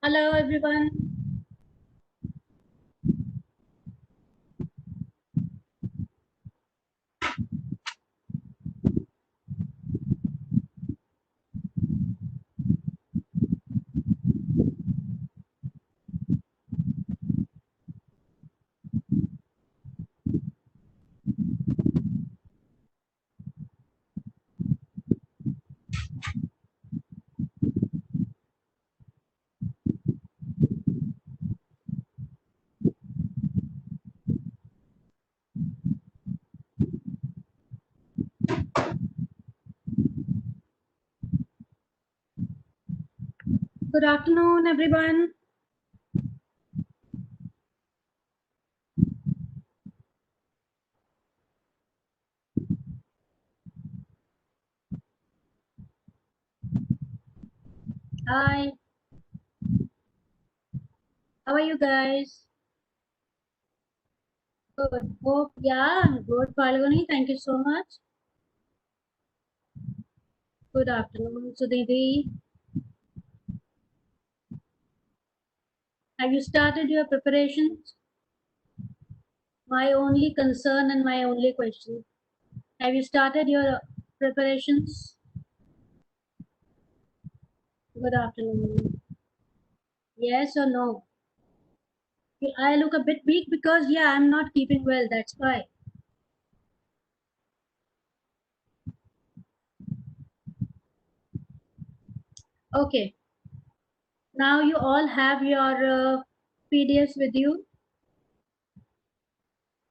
Hello everyone. Good afternoon everyone. Hi. How are you guys? Good. Hope I'm good. Falguni, thank you so much. Good afternoon, Sudhiti. Have you started your preparations? My only concern and my only question. Have you started your preparations? Good afternoon. Yes or no? I look a bit weak because I'm not keeping well. That's why. Okay. Now you all have your PDFs with you.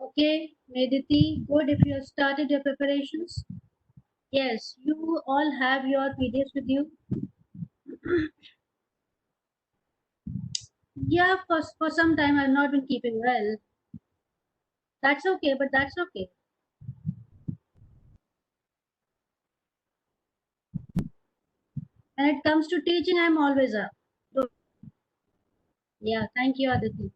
Okay, Mediti, good if you have started your preparations. Yes, you all have your PDFs with you. Yeah, for some time I've not been keeping well. That's okay, but that's okay. When it comes to teaching, I'm always up. So, yeah, thank you, Aditi.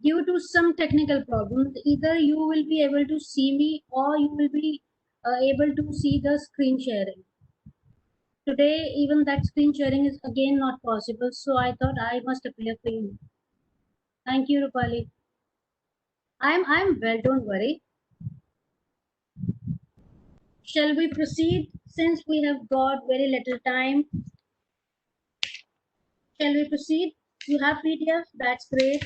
Due to some technical problems, either you will be able to see me or you will be able to see the screen sharing. Today, even that screen sharing is again not possible, so I thought I must appear for you. Thank you, Rupali. I'm well, don't worry. Shall we proceed since we have got very little time? Shall we proceed? You have PDF? That's great.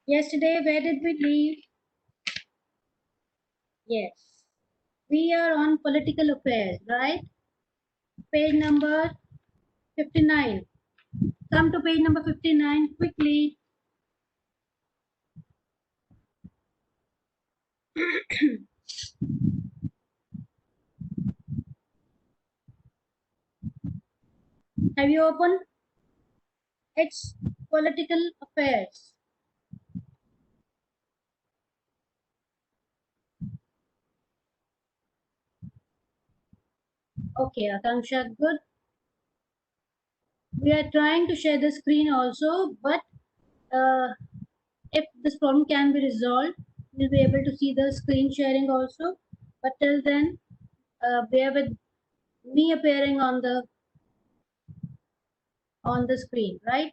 Yesterday, where did we leave? Yes. We are on political affairs, right? Page number 59. Come to page number 59 quickly. Have you opened? It's political affairs. Okay, Akanksha, good. We are trying to share the screen also, but uh, if this problem can be resolved, we'll be able to see the screen sharing also. But till then, bear with me appearing on the screen, right?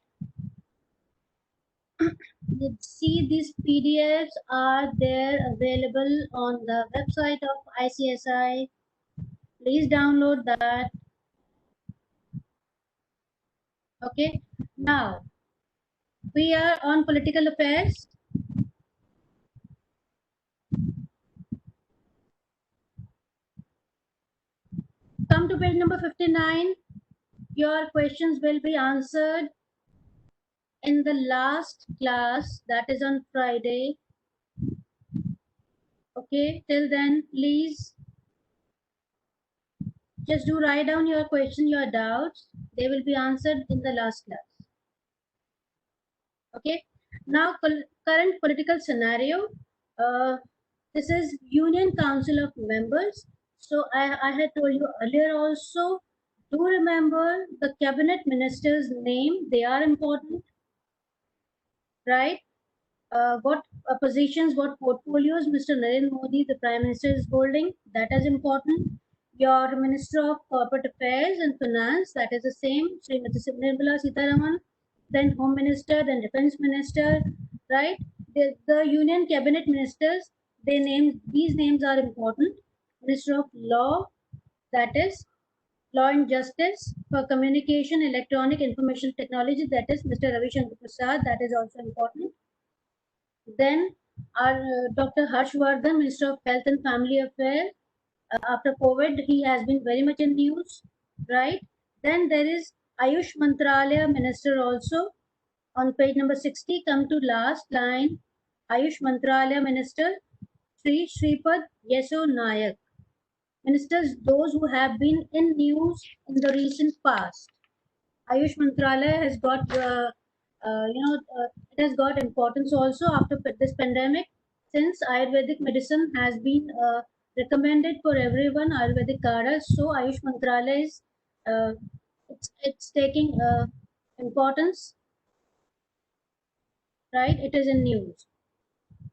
You see, these PDFs are there available on the website of ICSI. Please download that. Okay. Now we are on political affairs. Come to page number 59. Your questions will be answered in the last class, that is on Friday. Okay, till then, please just do write down your question, your doubts. They will be answered in the last class. Okay, now current political scenario. Uh, this is Union Council of Members. So I had told you earlier also, do remember the cabinet minister's name. They are important, right? what positions, what portfolios Mr. Narendra Modi, the Prime Minister, is holding. That is important. Your Minister of Corporate Affairs and Finance, that is the same, Srimati Nirmala Sitharaman. Then Home Minister, then Defense Minister, right? The Union Cabinet Ministers, these names are important. Minister of Law, that is Law and Justice. For Communication, Electronic Information Technology, that is Mr. Ravi Shankar Prasad, that is also important. Then our Dr. Harshvardhan, Minister of Health and Family Affairs. After COVID, he has been very much in news, right? Then there is Ayush Mantralaya Minister also. On page number 60, come to last line. Ayush Mantralaya Minister, Sri Shripad Yeso Nayak. Ministers, those who have been in news in the recent past. Ayush Mantralaya has got, it has got importance also after this pandemic, since Ayurvedic medicine has been recommended for everyone, Ayurvedic Karas. So Ayush Mantralaya is, it's taking importance, right? It is in news.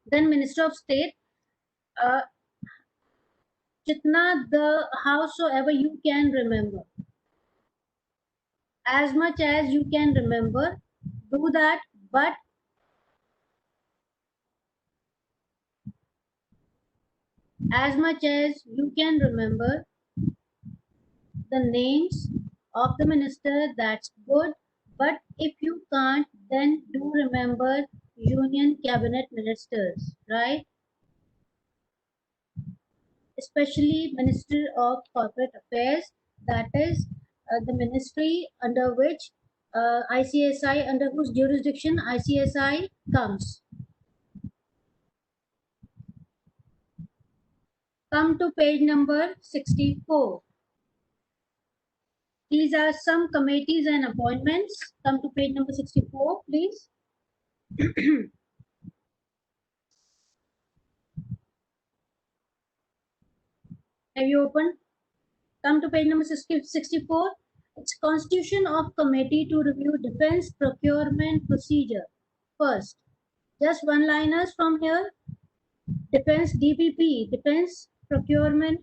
Then Minister of State, Jitna, the howsoever you can remember, as much as you can remember, do that. But as much as you can remember the names of the minister, that's good. But if you can't, then do remember Union Cabinet Ministers, right? Especially Minister of Corporate Affairs, that is the ministry under which ICSI, under whose jurisdiction ICSI comes. Come to page number 64. These are some committees and appointments. Come to page number 64, please. Have you opened? Come to page number 64. It's Constitution of Committee to Review Defense Procurement Procedure. First, just one-liners from here. Defense DPP, Defense Procurement.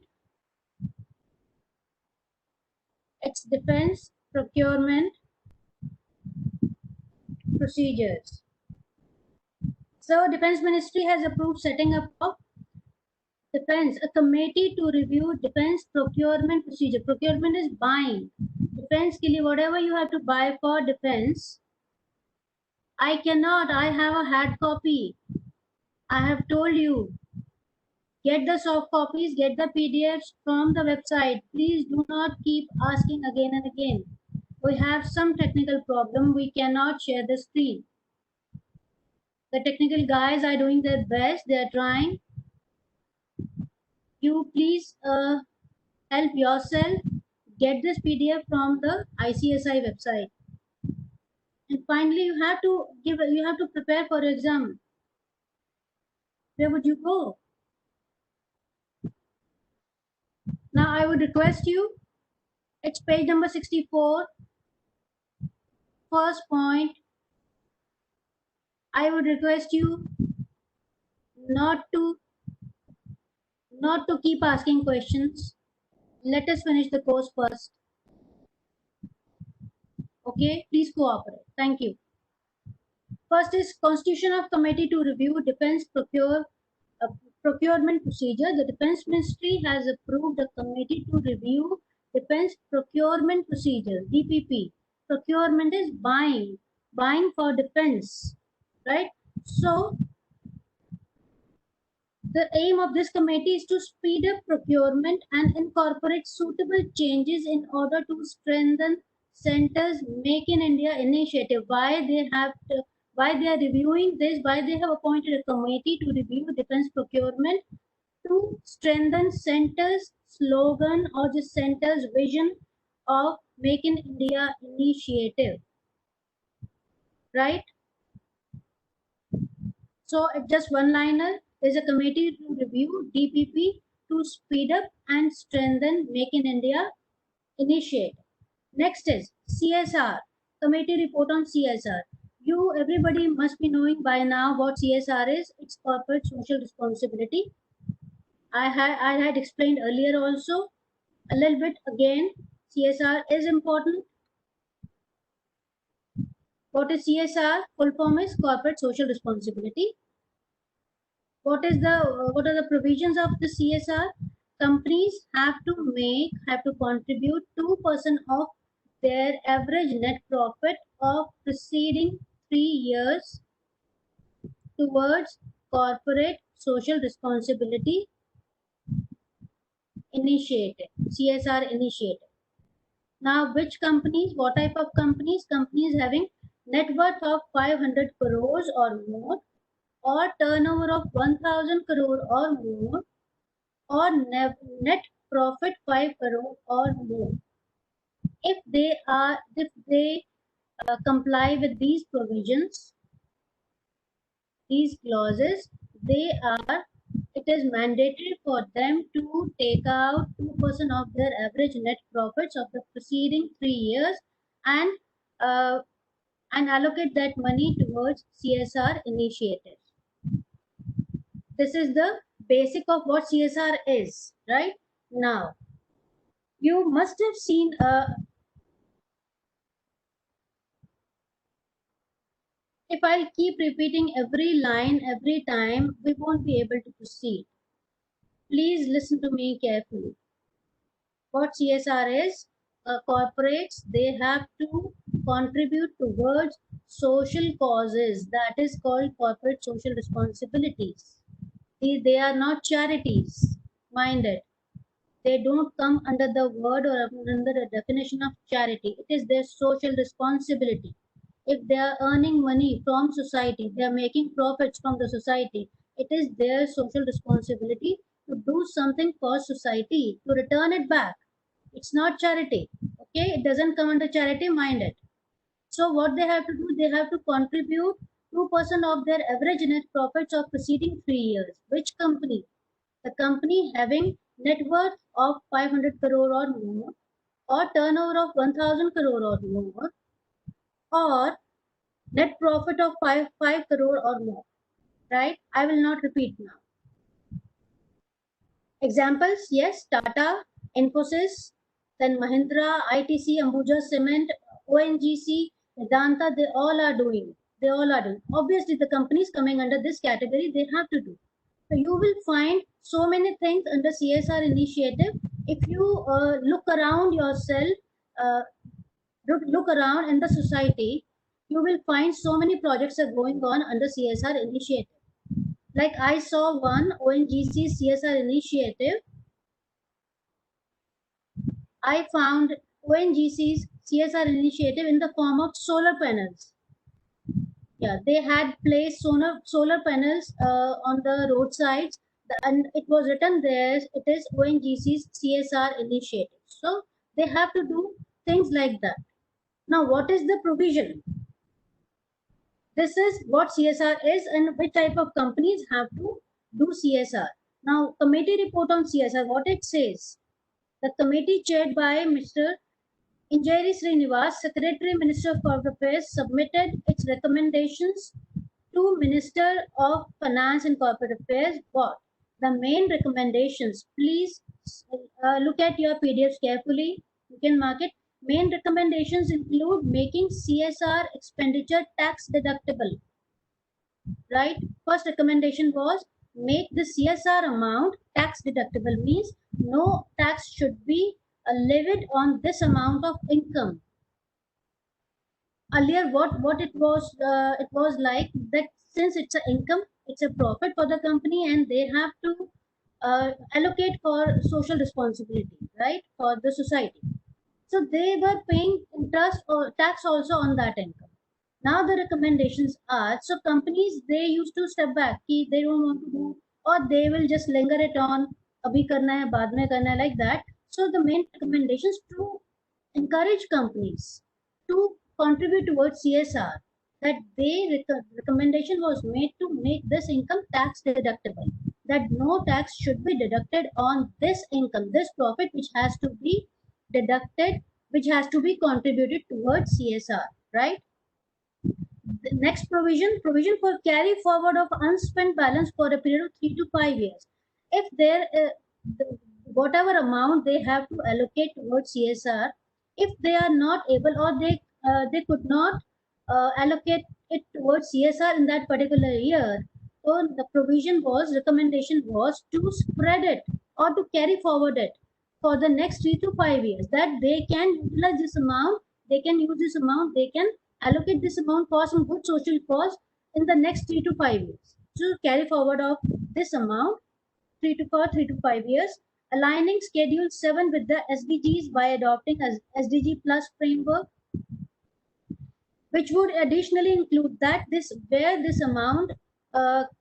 It's Defense Procurement Procedures. So, Defense Ministry has approved setting up of Defense, a committee to review defense procurement procedure. Procurement is buying. Defense ke liye whatever you have to buy for defense. I cannot. I have a hard copy. I have told you. Get the soft copies, get the PDFs from the website. Please do not keep asking again and again. We have some technical problem. We cannot share the screen. The technical guys are doing their best. They are trying. You please help yourself. Get this PDF from the ICSI website. And finally, you have to prepare for exam. Where would you go? Now I would request you, it's page number 64. First point, I would request you not to keep asking questions. Let us finish the course first. Okay, please cooperate. Thank you. First is Constitution of Committee to Review Defense Procurement Procedure. The Defense Ministry has approved a committee to review Defense Procurement Procedure, DPP. Procurement is buying for defense, right? So, the aim of this committee is to speed up procurement and incorporate suitable changes in order to strengthen Center's Make in India initiative. Why they are reviewing this? Why they have appointed a committee to review defense procurement to strengthen Center's slogan or the Center's vision of Make in India initiative, right? So just one-liner, there's a committee to review DPP to speed up and strengthen Make in India initiative. Next is CSR, committee report on CSR. Everybody must be knowing by now what CSR is. It's corporate social responsibility. I had explained earlier also a little bit again. CSR is important. What is CSR? Full form is corporate social responsibility. What are the provisions of the CSR? Companies have to contribute 2% of their average net profit of preceding 3 years towards corporate social responsibility initiative, CSR initiative. Now, which companies, what type of companies? Companies having net worth of 500 crores or more, or turnover of 1000 crore or more, or net profit 5 crore or more. If they comply with these provisions, these clauses, it is mandatory for them to take out 2% of their average net profits of the preceding 3 years and uh, and allocate that money towards CSR initiatives. This is the basic of what CSR is, right? Now, you must have seen if I'll keep repeating every line every time, we won't be able to proceed. Please listen to me carefully. What CSR is, corporates, they have to contribute towards social causes. That is called corporate social responsibilities. They are not charities, mind it. They don't come under the word or under the definition of charity. It is their social responsibility. If they are earning money from society, they are making profits from the society, it is their social responsibility to do something for society, to return it back. It's not charity. Okay, it doesn't come under charity, mind it. So what they have to do, they have to contribute 2% of their average net profits of preceding 3 years. Which company? The company having net worth of 500 crore or more, or turnover of 1000 crore or more, or net profit of 5 crore or more. Right? I will not repeat now. Examples, yes, Tata, Infosys, then Mahindra, ITC, Ambuja Cement, ONGC, Vedanta, they all are doing. They all are doing. Obviously, the companies coming under this category, they have to do. So you will find so many things under CSR initiative. If you look around yourself, uh, look around in the society, you will find so many projects are going on under CSR initiative. Like I saw one ONGC CSR initiative. I found ONGC's CSR initiative in the form of solar panels. Yeah, they had placed solar panels on the roadsides, and it was written there. It is ONGC's CSR initiative. So they have to do things like that. Now, what is the provision? This is what CSR is and which type of companies have to do CSR. Now, committee report on CSR, what it says. The committee chaired by Mr. Injeri Srinivas, Secretary Minister of Corporate Affairs, submitted its recommendations to Minister of Finance and Corporate Affairs. What? The main recommendations. Please look at your PDFs carefully. You can mark it. Main recommendations include making CSR expenditure tax deductible. Right? First recommendation was make the CSR amount tax deductible, means no tax should be levied on this amount of income. Earlier, what it was like that since it's an income, it's a profit for the company, and they have to allocate for social responsibility, right, for the society. So they were paying interest or tax also on that income. Now the recommendations are, so companies, they used to step back, ki they don't want to do, or they will just linger it on, abhi karna hai, baad mein karna hai, like that. So the main recommendations to encourage companies to contribute towards CSR, that recommendation was made to make this income tax deductible, that no tax should be deducted on this income, this profit, which has to be deducted, which has to be contributed towards CSR, right? The next provision for carry forward of unspent balance for a period of 3 to 5 years. If there whatever amount they have to allocate towards CSR, if they are not able, or they could not allocate it towards CSR in that particular year, so the recommendation was to spread it or to carry forward it for the next 3 to 5 years, that they can utilize this amount, they can use this amount, they can allocate this amount for some good social cause in the next 3 to 5 years. So carry forward of this amount 3 to 5 years, aligning Schedule 7 with the SDGs by adopting a SDG Plus framework, which would additionally include that this where this amount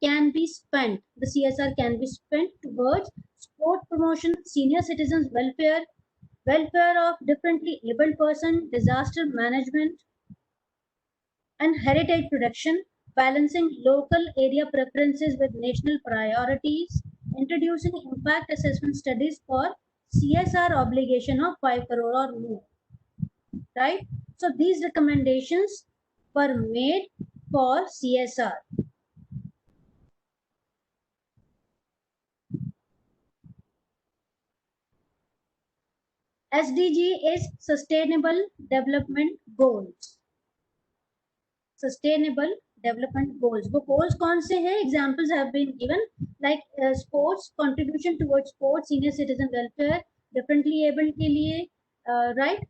can be spent, the CSR can be spent towards sport promotion, senior citizens welfare, welfare of differently abled person, disaster management, and heritage protection, balancing local area preferences with national priorities, introducing impact assessment studies for CSR obligation of 5 crore or more. Right? So these recommendations were made for CSR. SDG is Sustainable Development Goals. Sustainable Development Goals. वो goals कौन से हैं? Examples have been given, like sports, contribution towards sports, senior citizen welfare, differently able के लिए, right?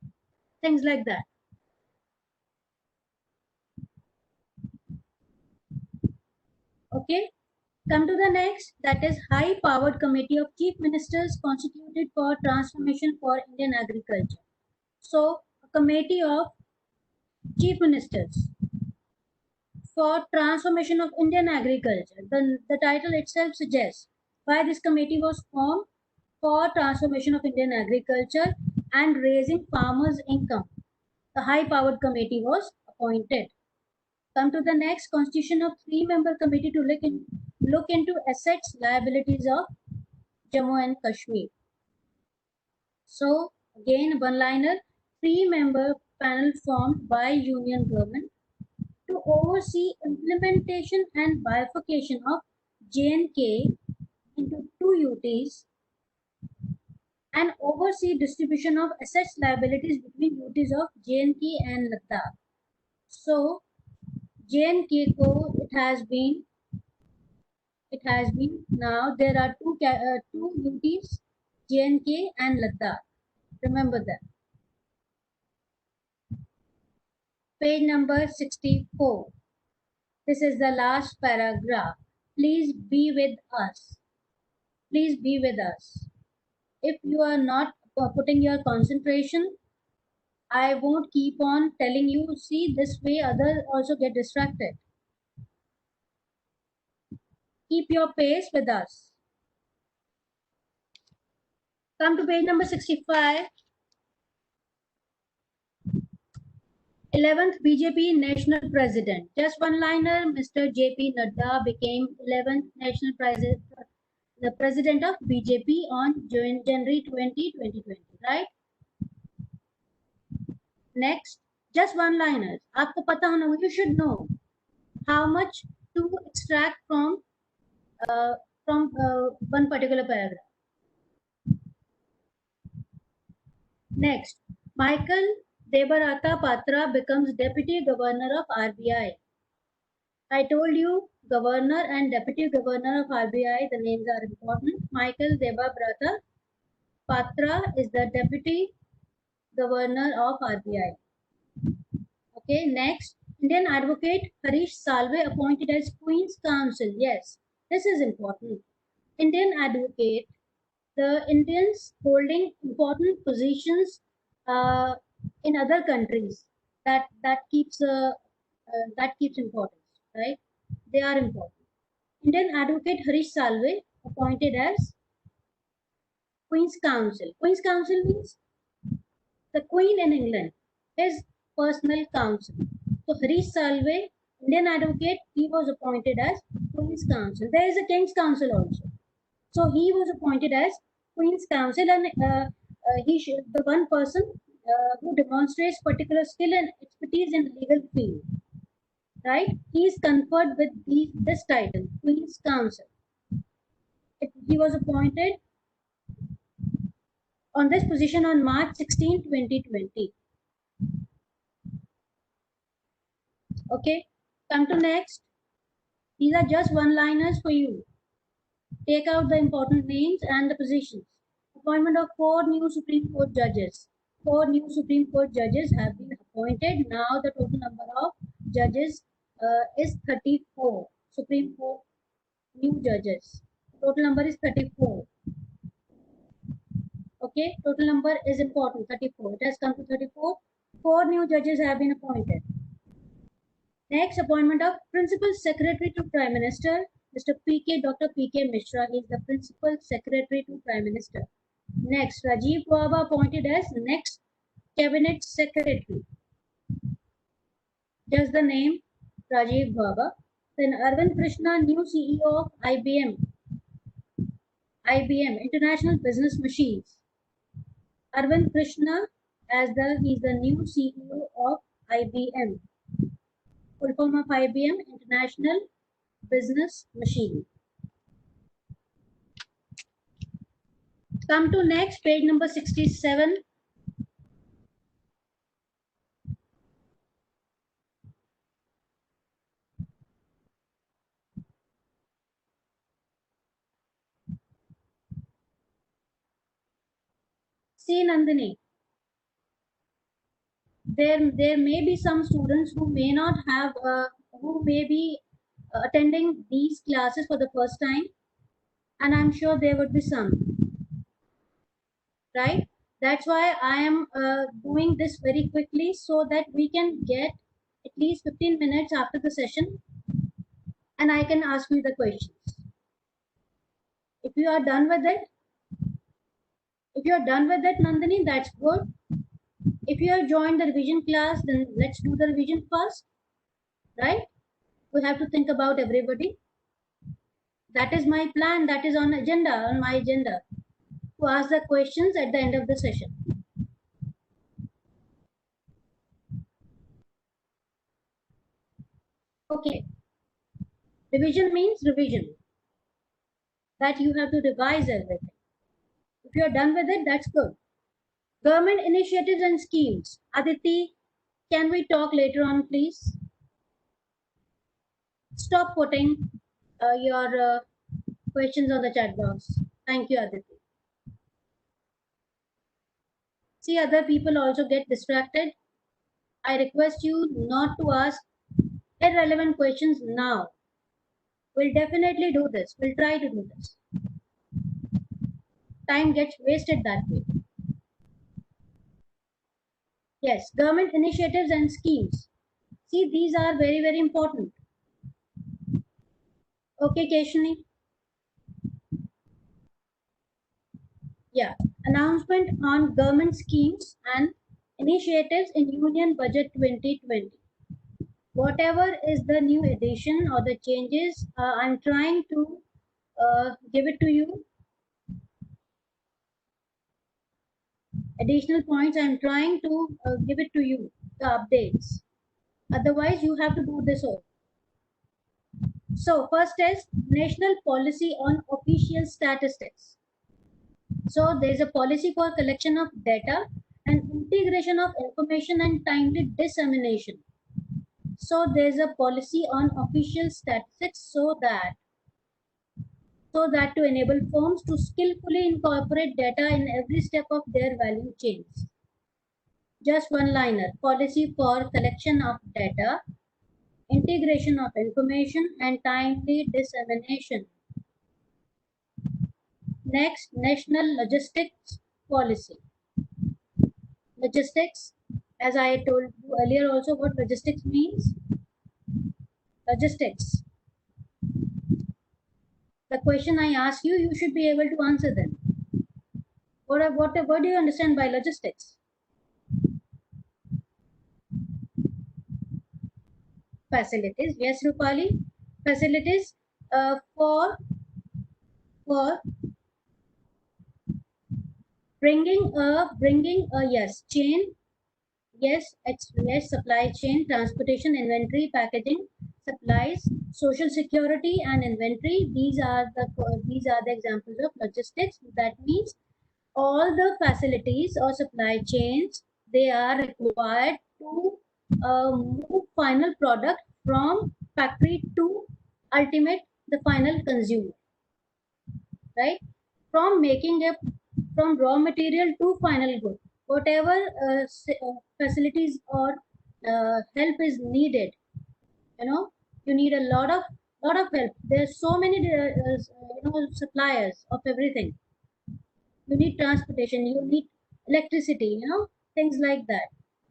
Things like that. Okay. Come to the next, that is High Powered Committee of Chief Ministers constituted for transformation for Indian agriculture. So, a committee of Chief Ministers for transformation of Indian agriculture. The title itself suggests why this committee was formed: for transformation of Indian agriculture and raising farmers' income. The high powered committee was appointed. Come to the next, constitution of 3-member committee to look into assets liabilities of Jammu and Kashmir. So again, one liner, 3-member panel formed by union government to oversee implementation and bifurcation of J&K into 2 UTs and oversee distribution of assets liabilities between UTs of J&K and Ladakh. So J&K ko it has been now there are two UTs, J&K and Ladakh. Remember that. Page number 64. This is the last paragraph. Please be with us. Please be with us. If you are not putting your concentration, I won't keep on telling you, see, this way others also get distracted. Keep your pace with us. Come to page number 65. 11th BJP National President. Just one liner, Mr. JP Nadda became 11th National President, the President of BJP on January 20, 2020, right? Next, just one liner. आपको पता होना, you should know how much to extract from one particular paragraph. Next, Michael Debarata Patra becomes Deputy Governor of RBI. I told you, Governor and Deputy Governor of RBI, the names are important. Michael Debarata Patra is the Deputy Governor of RBI. Okay, next, Indian Advocate Harish Salve appointed as Queen's Counsel. Yes, this is important. Indian Advocate, the Indians holding important positions in other countries, that keeps importance, right? They are important. Indian Advocate Harish Salve appointed as Queen's Counsel. Queen's Counsel means the Queen in England, his personal counsel. So Harish Salve, Indian Advocate, he was appointed as Queen's Counsel. There is a King's Counsel also. So he was appointed as Queen's Counsel, and the one person who demonstrates particular skill and expertise in the legal field. right? He is conferred with this title, Queen's Counsel. He was appointed on this position on March 16, 2020. Okay, come to next. These are just one-liners for you. Take out the important names and the positions. Appointment of 4 new Supreme Court judges. 4 new Supreme Court judges have been appointed. Now the total number of judges is 34. Supreme Court new judges. Total number is 34. Okay, total number is important, 34. It has come to 34. 4 new judges have been appointed. Next, appointment of Principal Secretary to Prime Minister, Mr. Dr. P.K. Mishra is the Principal Secretary to Prime Minister. Next, Rajiv Gauba appointed as next Cabinet Secretary. Just the name, Rajiv Gauba. Then Arvind Krishna, new CEO of IBM, International Business Machines. Arvind Krishna he is the new CEO of IBM. Full form of IBM, International Business Machine. Come to next, page number 67. See, Nandini, there may be some students who may not have, who may be attending these classes for the first time, and I'm sure there would be some, right? That's why I am doing this very quickly so that we can get at least 15 minutes after the session and I can ask you the questions. If you are done with it, Nandini, that's good. If you have joined the revision class, then let's do the revision first, right? We have to think about everybody. That is my plan. That is on my agenda, to ask the questions at the end of the session. Okay. Revision means revision. That you have to revise everything. If you are done with it, that's good. Government initiatives and schemes. Aditi, can we talk later on, please? Stop putting your questions on the chat box. Thank you, Aditi. See, other people also get distracted. I request you not to ask irrelevant questions now. We'll definitely do this. We'll try to do this. Time gets wasted that way. Yes, government initiatives and schemes. See, these are very, very important. Okay, Keshani. Yeah, announcement on government schemes and initiatives in Union Budget 2020. Whatever is the new addition or the changes, I'm trying to give it to you. Additional points, I'm trying to give it to you, the updates. Otherwise, you have to do this all. So, first is National Policy on Official Statistics. So, there is a policy for collection of data and integration of information and timely dissemination. So, there is a policy on official statistics so that to enable firms to skillfully incorporate data in every step of their value chains. Just one liner, policy for collection of data, integration of information and timely dissemination. Next, National Logistics Policy. Logistics, as I told you earlier also what logistics means. Logistics. The question I ask you, you should be able to answer them. What do you understand by logistics? Facilities. Yes, Rupali. Facilities for bringing a yes chain. Yes, yes, supply chain, transportation, inventory, packaging, supplies, social security, and inventory. These are the examples of logistics. That means all the facilities or supply chains, they are required to move final product from factory to ultimate the final consumer, right? From making a from raw material to final good, whatever facilities or help is needed, you know, you need a lot of help. There's so many suppliers of everything. You need transportation, you need electricity, things like that.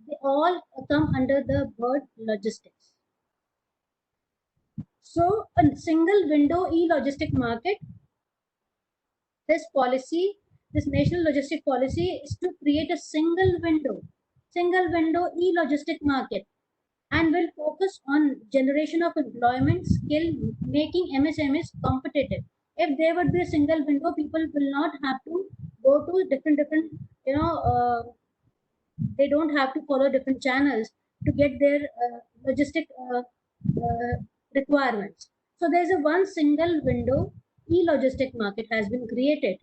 They all come under the word logistics. So a single window e-logistic market, this policy, this national logistic policy is to create a single window e-logistic market, and will focus on generation of employment, skill, making MSMEs competitive. If there would be a single window, people will not have to go to different, you know, they don't have to follow different channels to get their logistic requirements. So there's a one single window e-logistic market has been created,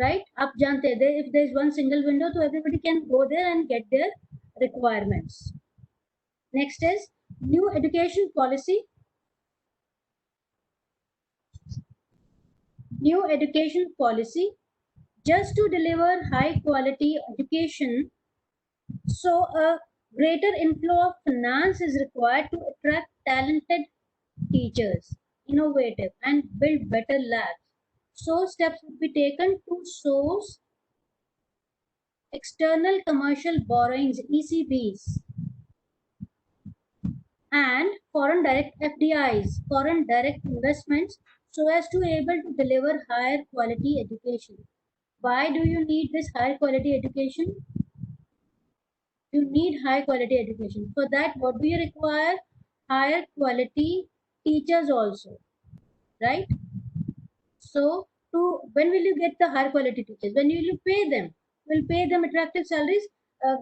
right? Up jante, if there's one single window, so everybody can go there and get their requirements. Next is new education policy. New education policy, just to deliver high quality education, so a greater inflow of finance is required to attract talented teachers, innovative, and build better labs. So steps will be taken to source external commercial borrowings, ECBs, and foreign direct FDIs, foreign direct investments, so as to able to deliver higher quality education. Why do you need this higher quality education? You need high quality education. For that, what do you require? Higher quality teachers also, right? So, to when will you get the higher quality teachers? When will you pay them? Will pay them attractive salaries.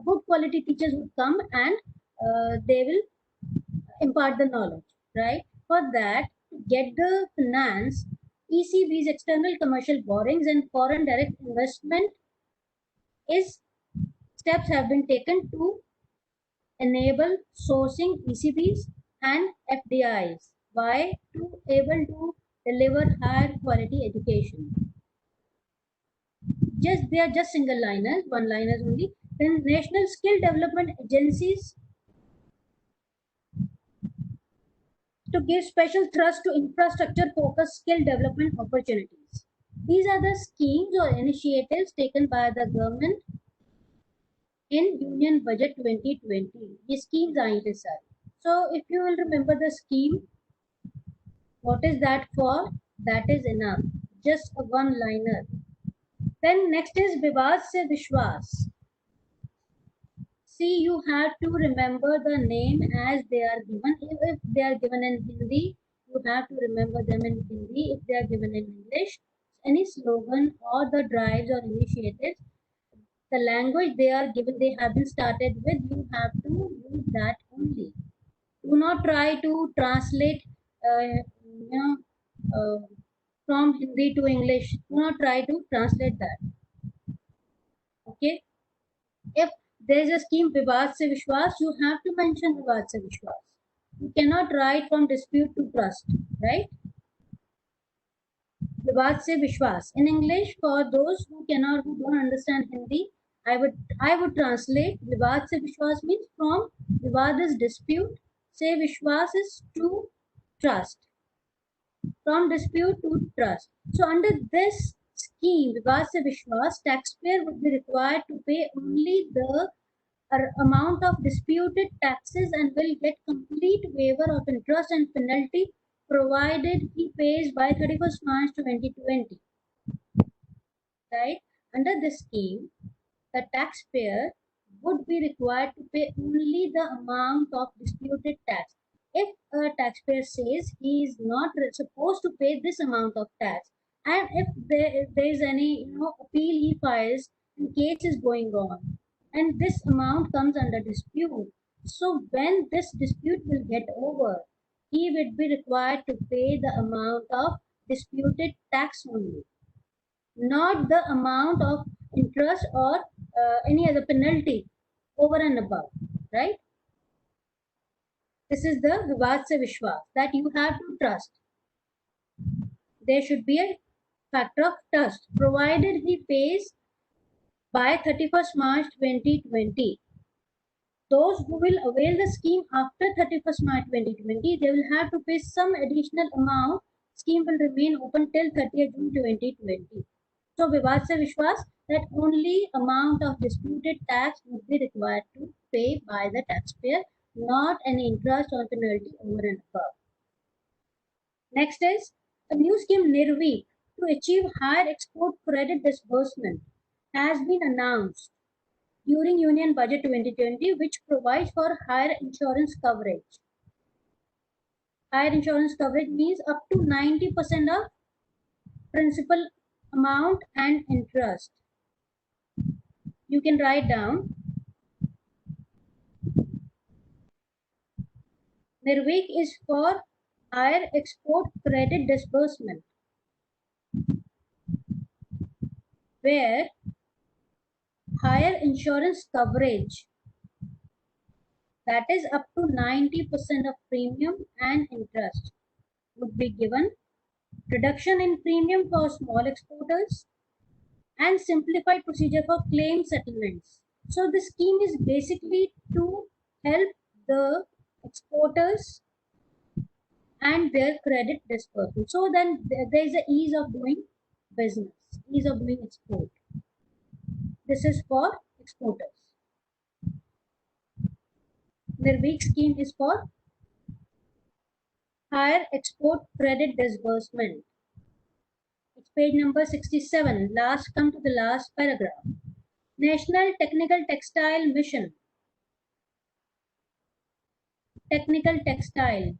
Good quality teachers will come and they will impart the knowledge, right? For that, to get the finance, ECB's external commercial borrowings and foreign direct investment is steps have been taken to enable sourcing ECBs and FDIs. Why? To able to deliver higher quality education. Just they are just single liners, one liners only. Then national skill development agencies to give special thrust to infrastructure focused skill development opportunities. These are the schemes or initiatives taken by the government in Union Budget 2020. These schemes are necessary. So if you will remember the scheme, what is that for? That is enough. Just a one liner. Then next is Vivad se Vishwas. See, you have to remember the name as they are given. If they are given in Hindi, you have to remember them in Hindi. If they are given in English, any slogan or the drives or initiatives, the language they are given, they have been started with, you have to use that only. Do not try to translate, from Hindi to English. Do not try to translate that. Okay. If there is a scheme Vivad se Vishwas, you have to mention Vivad se Vishwas. You cannot write from dispute to trust, right? Vivad se Vishwas. In English, for those who don't understand Hindi, I would translate Vivad se Vishwas means from Vivad is dispute, se Vishwas is to trust. From dispute to trust. So under this scheme, Vivad se Vishwas, taxpayer would be required to pay only the amount of disputed taxes and will get complete waiver of interest and penalty provided he pays by 31st March 2020. Right? Under this scheme, the taxpayer would be required to pay only the amount of disputed tax. If a taxpayer says he is not supposed to pay this amount of tax, and if there is any appeal he files and case is going on, and this amount comes under dispute. So when this dispute will get over, he would be required to pay the amount of disputed tax only, not the amount of interest or any other penalty over and above, right? This is the Vivad se Vishwas, that you have to trust. There should be a factor of trust, provided he pays by 31st March 2020. Those who will avail the scheme after 31st March 2020, they will have to pay some additional amount. Scheme will remain open till 30th June 2020. So Vivad se Vishwas, that only amount of disputed tax would be required to pay by the taxpayer, not any interest or penalty over and above. Next is a new scheme Nirvi to achieve higher export credit disbursement has been announced during Union Budget 2020, which provides for higher insurance coverage. Higher insurance coverage means up to 90% of principal amount and interest. You can write down. Nirvik is for higher export credit disbursement, where higher insurance coverage, that is up to 90% of premium and interest, would be given, reduction in premium for small exporters, and simplified procedure for claim settlements. So the scheme is basically to help the exporters and their credit disbursement. So then there is a ease of doing business, ease of doing export. This is for exporters. Nirvik scheme is for higher export credit disbursement. It's page number 67. Come to the last paragraph. National Technical Textile Mission. Technical textile.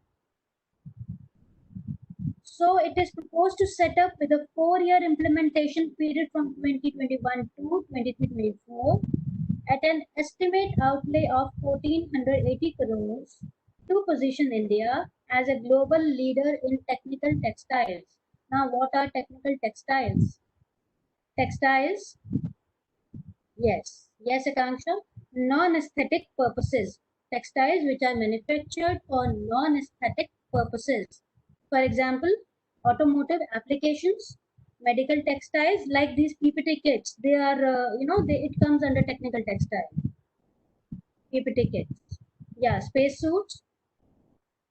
So it is proposed to set up with a 4-year implementation period from 2021 to 2024 at an estimate outlay of 1480 crores to position India as a global leader in technical textiles. Now, what are technical textiles? Textiles, yes, Akanksha, non-aesthetic purposes. Textiles which are manufactured for non-aesthetic purposes. For example, automotive applications, medical textiles like these PPT kits. They are, it comes under technical textile. PPT kits. Yeah, space suits,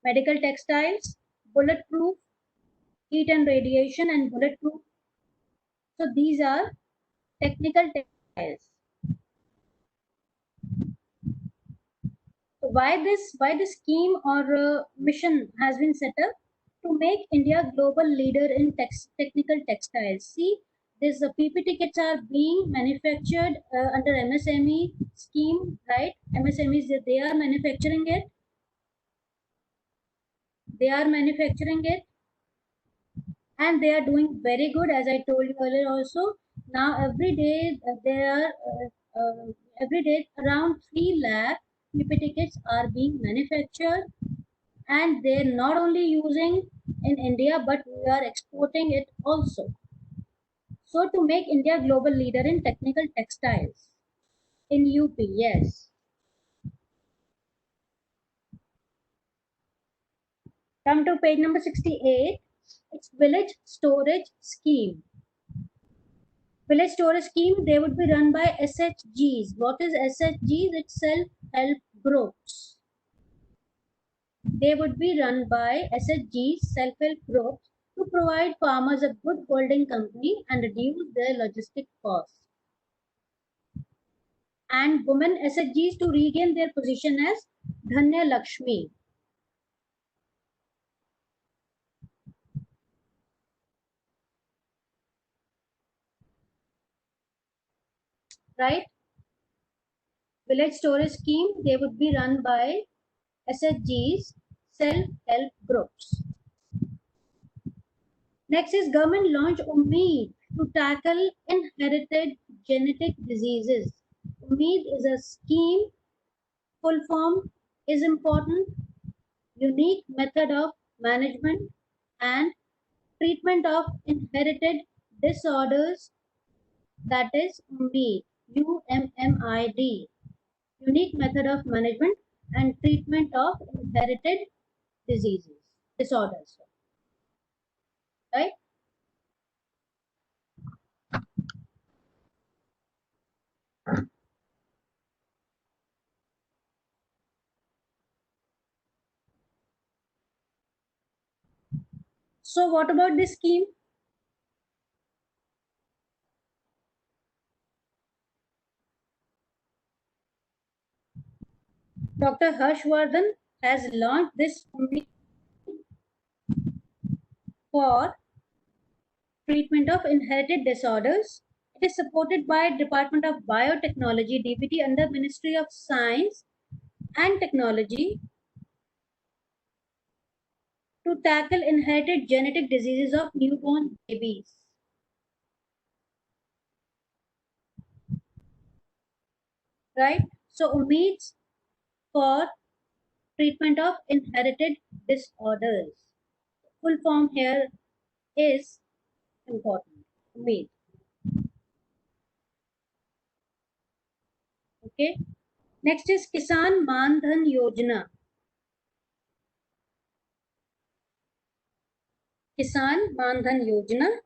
medical textiles, bulletproof, heat and radiation and bulletproof. So these are technical textiles. So why this scheme or mission has been set up? To make India global leader in technical textiles. See, these PPT kits are being manufactured under MSME scheme, right? MSMEs, they are manufacturing it. They are manufacturing it, and they are doing very good, as I told you earlier also. Now every day every day around 3 lakh PPT kits are being manufactured, and they're not only using in India, but we are exporting it also. So to make India global leader in technical textiles in UP, yes. Come to page number 68. It's village storage scheme. Village storage scheme, they would be run by SHGs. What is SHGs? It's self-help groups. They would be run by SHGs, self-help groups, to provide farmers a good holding company and reduce their logistic costs. And women SHGs to regain their position as Dhanya Lakshmi. Right? Village storage scheme, they would be run by SHGs, self-help groups. Next is government launch Ummeed to tackle inherited genetic diseases. Umeed is a scheme. Full form is important. Unique method of management and treatment of inherited disorders. That is UMMID. UMMID. Unique method of management and treatment of inherited diseases, disorders. Right? So what about this scheme? Dr. Harshvardhan has launched this for treatment of inherited disorders. It is supported by Department of Biotechnology (DBT) under Ministry of Science and Technology to tackle inherited genetic diseases of newborn babies. Right? So Umeeds for treatment of inherited disorders. Full form here is important. Umeed. Okay. Next is Kisan Man Dhan Yojana. Kisan Man Dhan Yojana.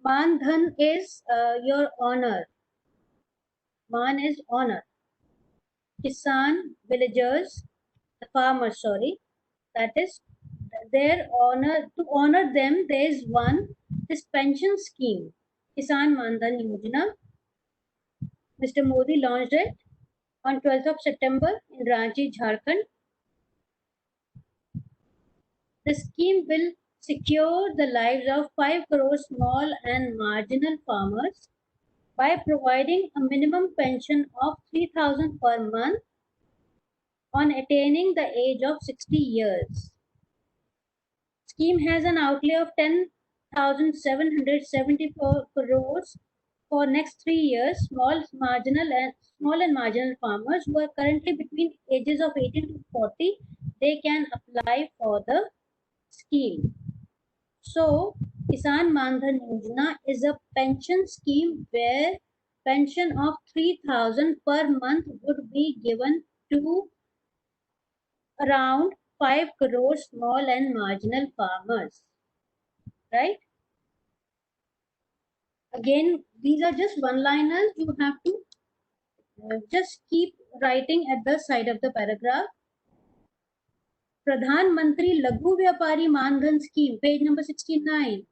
Man Dhan is your honor. Man is honor. Kisan, villagers, the farmers, sorry, that is their honor. To honor them, there is one, this pension scheme, Kisan Man Dhan Yojana. Mr. Modi launched it on 12th of September in Ranchi, Jharkhand. The scheme will secure the lives of 5 crore small and marginal farmers by providing a minimum pension of 3,000 per month on attaining the age of 60 years. Scheme has an outlay of 10,774 crores for next 3 years. Small and marginal farmers who are currently between ages of 18 to 40, they can apply for the scheme. So, Kisan Man Dhan Yojana is a pension scheme where pension of 3,000 per month would be given to around 5 crore small and marginal farmers. Right? Again, these are just one-liners. You have to just keep writing at the side of the paragraph. Pradhan Mantri Laghu Vyapari Mandhan Scheme, page number 69.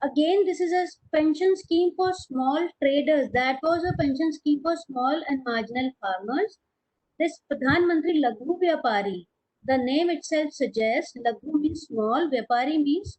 Again, this is a pension scheme for small traders. That was a pension scheme for small and marginal farmers. This Pradhan Mantri Laghu Vyapari, the name itself suggests Laghu means small, Vyapari means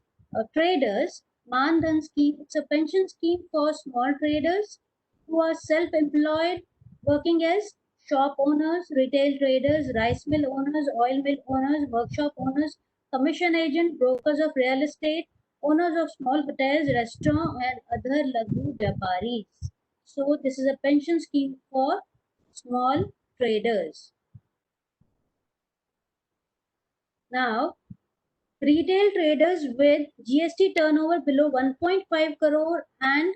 traders. Mandhan scheme, it's a pension scheme for small traders who are self-employed, working as shop owners, retail traders, rice mill owners, oil mill owners, workshop owners, commission agent, brokers of real estate, owners of small hotels, restaurants, and other Laghu Vyaparis. So this is a pension scheme for small traders. Now, retail traders with GST turnover below 1.5 crore and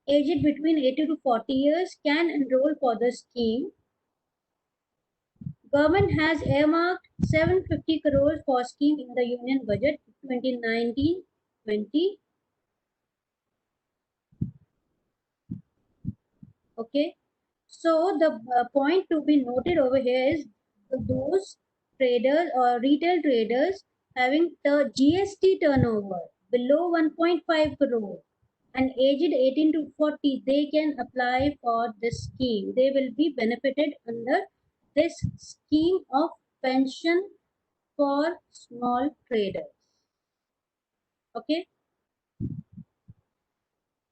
aged between 80 to 40 years can enroll for the scheme. Government has earmarked 750 crores for scheme in the Union Budget 2019-20. Okay. So the point to be noted over here is those traders or retail traders having the GST turnover below 1.5 crore and aged 18 to 40, they can apply for this scheme. They will be benefited under this scheme of pension for small traders. Okay.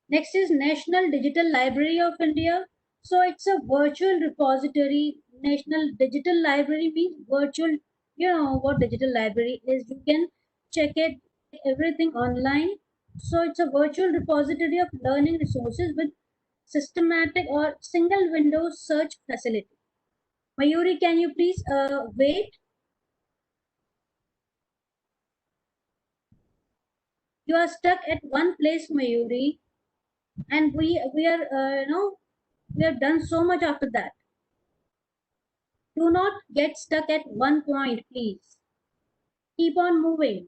Next is National Digital Library of India. So it's a virtual repository. National Digital Library means virtual. You know what digital library is. You can check it, everything online. So it's a virtual repository of learning resources with systematic or single window search facility. Mayuri, can you please wait? You are stuck at one place, Mayuri, and we are we have done so much after that. Do not get stuck at one point, please. Keep on moving.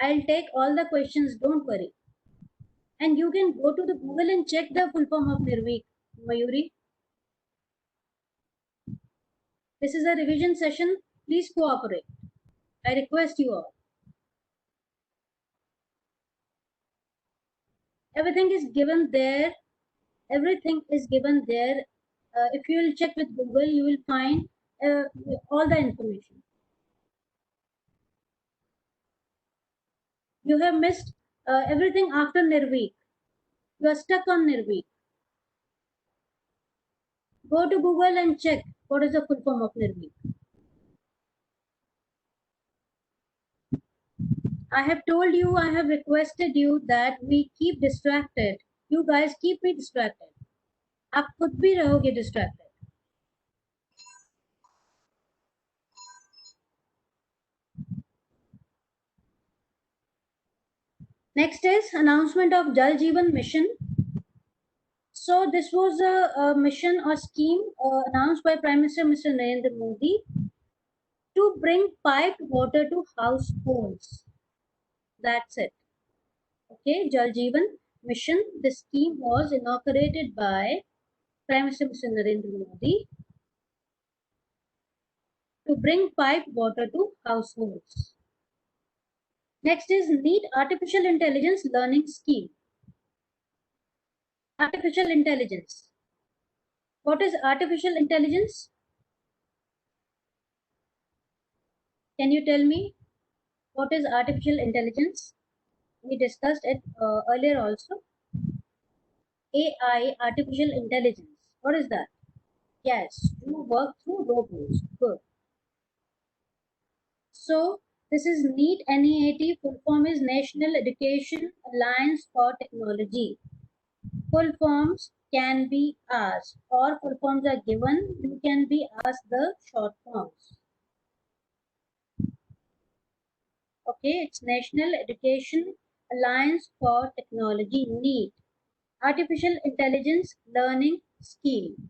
I'll take all the questions, don't worry. And you can go to the Google and check the full form of Nirvik, Mayuri. This is a revision session. Please cooperate. I request you all. Everything is given there. Everything is given there. If you will check with Google, you will find all the information. You have missed everything after Nirvik. You are stuck on Nirvik. Go to Google and check what is the full form of Nirvik. I have told you, I have requested you that we keep distracted. You guys keep me distracted. आप खुद भी रहोगे distracted. Next is announcement of Jal Jeevan Mission. So this was a mission or scheme announced by Prime Minister Mr. Narendra Modi to bring piped water to households. That's it. Okay, Jal Jeevan Mission. This scheme was inaugurated by Prime Minister Mr. Narendra Modi to bring piped water to households. Next is NEET Artificial Intelligence Learning Scheme. Artificial intelligence. What is artificial intelligence? Can you tell me what is artificial intelligence? We discussed it earlier also. AI, artificial intelligence. What is that? Yes, to work through robots. Good. So this is NEET, NEAT, full form is National Education Alliance for Technology. Full forms can be asked or full forms are given. You can be asked the short forms. Okay, it's National Education Alliance for Technology, NEET. Artificial Intelligence Learning Scheme.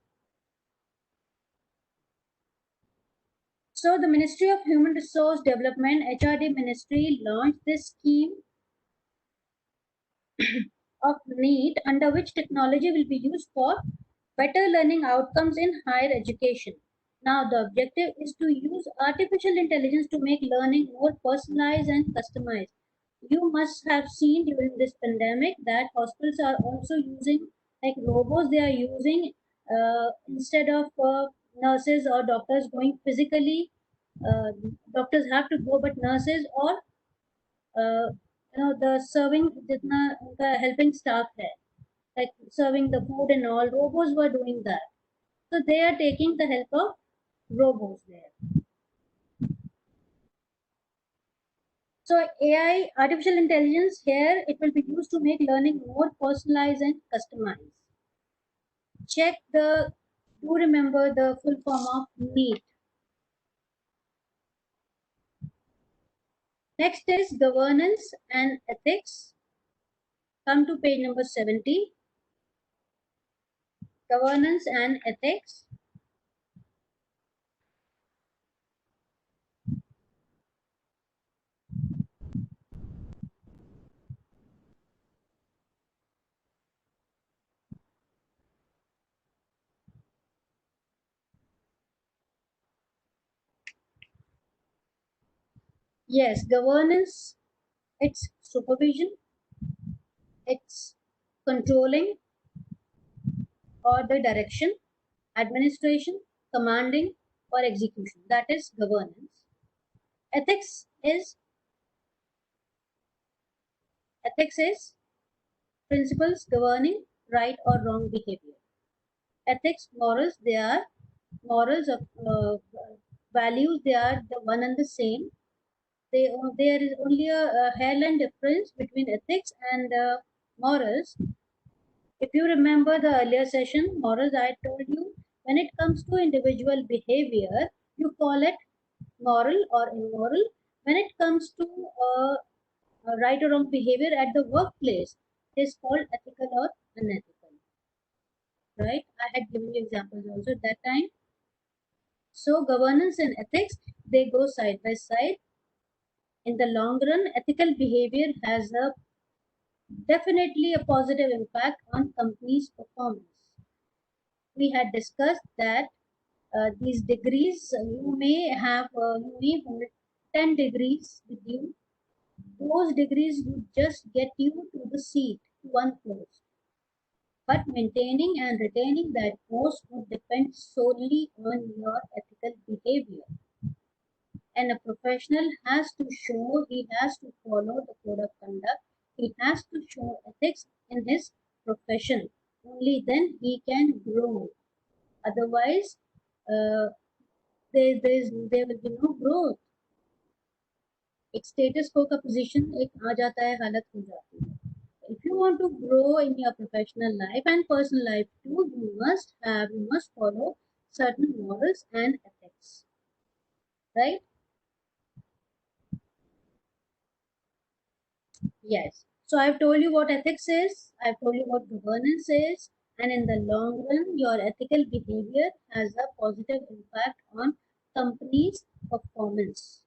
So the Ministry of Human Resource Development, HRD Ministry, launched this scheme of NEET, under which technology will be used for better learning outcomes in higher education. Now the objective is to use artificial intelligence to make learning more personalized and customized. You must have seen during this pandemic that hospitals are also using like robots. They are using instead of nurses or doctors going physically. Doctors have to go, but nurses or the serving the helping staff there, like serving the food and all, robots were doing that. So they are taking the help of robots there. So AI, artificial intelligence here, it will be used to make learning more personalized and customized. Check the, do remember the full form of NEET. Next is governance and ethics. Come to page number 70. Governance and ethics. Yes, governance, it's supervision, it's controlling or the direction, administration, commanding or execution. That is governance. Ethics is principles governing right or wrong behavior. Ethics, morals, they are morals of values. They are the one and the same. There is only a hairline difference between ethics and Morals, if you remember the earlier session, morals, I told you, when it comes to individual behavior, you call it moral or immoral. When it comes to right or wrong behavior at the workplace, it is called ethical or unethical. Right? I had given you examples also at that time. So governance and ethics, they go side by side. In the long run, ethical behavior has a definitely a positive impact on companies' performance. We had discussed that these degrees, you may hold 10 degrees with you. Those degrees would just get you to the seat, to one post. But maintaining and retaining that post would depend solely on your ethical behavior. And a professional has to show, he has to follow the code of conduct, he has to show ethics in his profession. Only then he can grow. Otherwise, uh, there will be no growth. एक status को का position एक आ जाता है, हालत हो जाती है. If you want to grow in your professional life and personal life too, you must follow certain morals and ethics, right? Yes. So I've told you what ethics is, I've told you what governance is, and in the long run, your ethical behavior has a positive impact on companies' performance.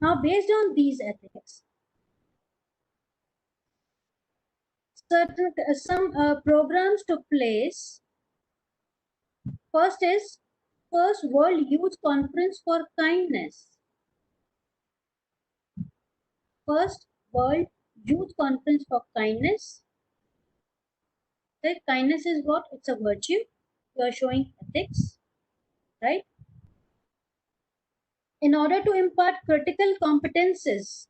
Now, based on these ethics, some programs took place. First World Youth Conference for Kindness. First World Youth Conference for Kindness. Right? Kindness is what? It's a virtue. You are showing ethics, right? In order to impart critical competences.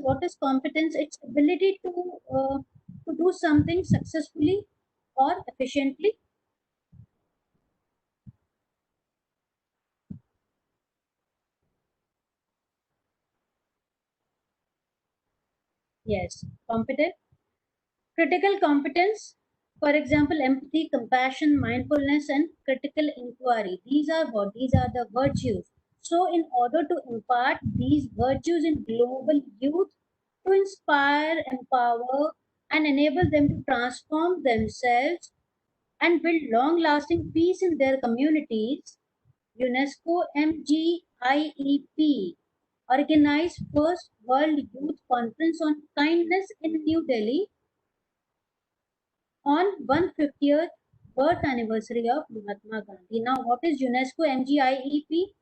What is competence? It's ability to do something successfully or efficiently. Yes, competent. Critical competence, for example, empathy, compassion, mindfulness, and critical inquiry. These are what? These are the virtues. So, in order to impart these virtues in global youth, to inspire, empower, and enable them to transform themselves and build long lasting peace in their communities, UNESCO MGIEP organized first World Youth Conference on Kindness in New Delhi on 150th birth anniversary of Mahatma Gandhi. Now, what is UNESCO MGIEP?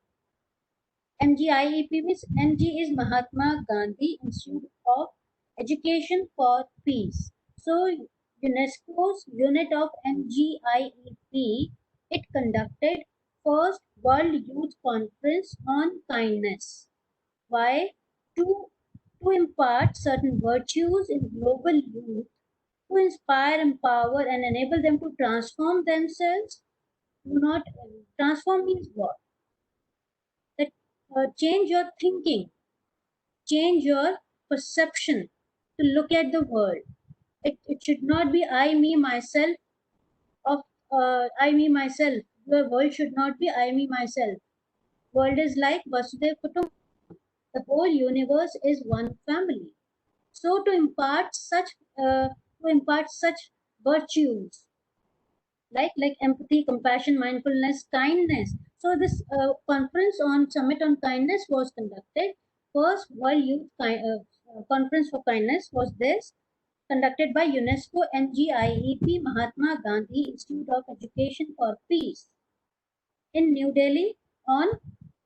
MGIEP means MG is Mahatma Gandhi Institute of Education for Peace. So, UNESCO's unit of MGIEP, it conducted first World Youth Conference on Kindness. Why? To impart certain virtues in global youth, to inspire, empower, and enable them to transform themselves. Do not transform means what? That change your thinking, change your perception to look at the world. It should not be I, me, myself. Of I, me, myself. Your world should not be I, me, myself. World is like Vasudev Kutum. The whole universe is one family. So to impart such virtues like empathy, compassion, mindfulness, kindness. So this conference on summit on kindness was conducted. First World Conference for Kindness was this, conducted by UNESCO MGIEP Mahatma Gandhi Institute of Education for Peace in New Delhi on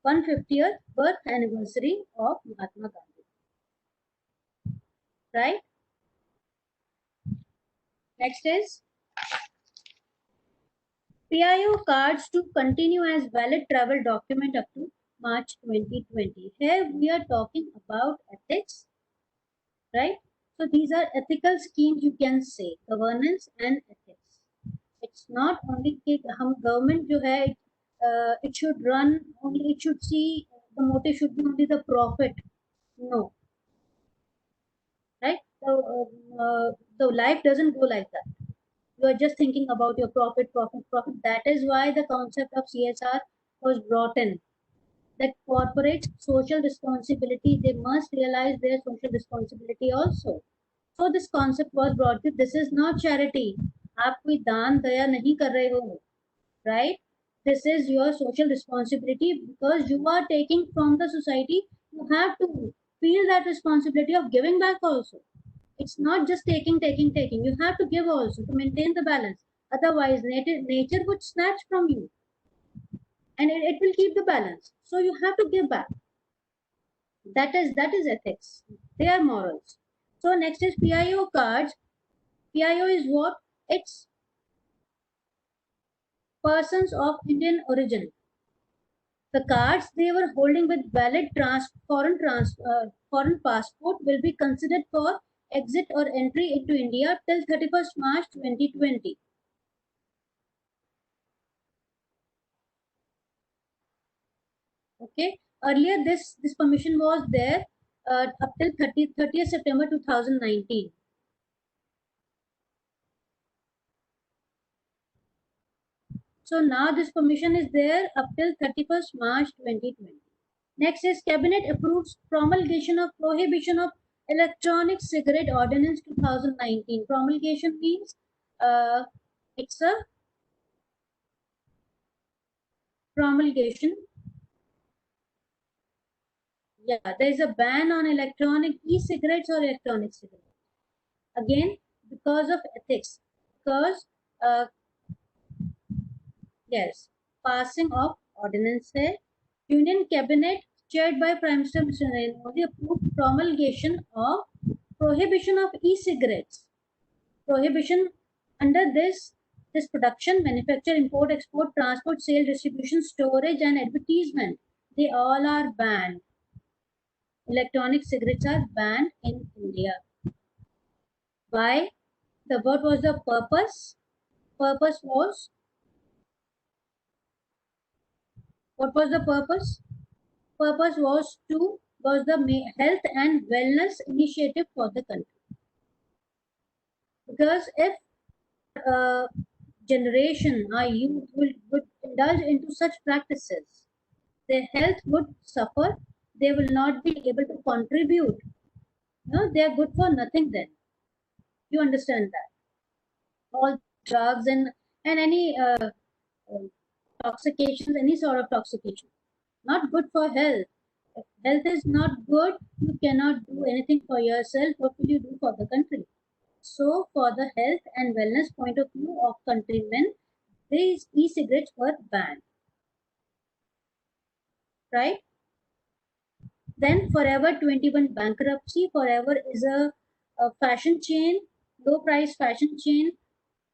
150th birth anniversary of Mahatma Gandhi. Right? Next is PIO cards to continue as valid travel document up to March 2020. Here we are talking about ethics, right? So these are ethical schemes, you can say, governance and ethics. It's not only कि हम government जो है it should run only, it should see, the motive should be only the profit. No, right? The life doesn't go like that. You are just thinking about your profit, profit, profit. That is why the concept of CSR was brought in. That corporate social responsibility, they must realize their social responsibility also. So this concept was brought in. This is not charity. आप कोई दान दया नहीं कर रहे हो, right? This is your social responsibility because you are taking from the society. You have to feel that responsibility of giving back also. It's not just taking, taking, taking. You have to give also to maintain the balance. Otherwise, nature would snatch from you, and it will keep the balance. So you have to give back. That is ethics. They are morals. So next is PIO cards. PIO is what? It's persons of Indian origin. The cards they were holding with valid foreign passport will be considered for exit or entry into India till 31st March 2020. Okay. Earlier, this permission was there up till 30th September 2019. So now this permission is there up till 31st March 2020. Next is Cabinet approves promulgation of prohibition of electronic cigarette ordinance 2019. Promulgation means it's a promulgation. Yeah, there is a ban on electronic e-cigarettes or electronic cigarettes. Again, because of ethics. Because yes, passing of ordinance है. Union Cabinet chaired by Prime Minister Mr. Narendra Modi approved promulgation of prohibition of e-cigarettes. Prohibition under this production, manufacture, import, export, transport, sale, distribution, storage, and advertisement, they all are banned. Electronic cigarettes are banned in India. Why? What was the purpose? Purpose was what was the purpose? Purpose was the health and wellness initiative for the country. Because if uh, generation, our youth would indulge into such practices, their health would suffer. They will not be able to contribute. No, they are good for nothing then. You understand that? All drugs and any toxications, any sort of toxication, not good for health. If health is not good, you cannot do anything for yourself. What will you do for the country? So, for the health and wellness point of view of countrymen, these e-cigarettes were banned, right? Then Forever 21 bankruptcy. Forever is a fashion chain, low price fashion chain,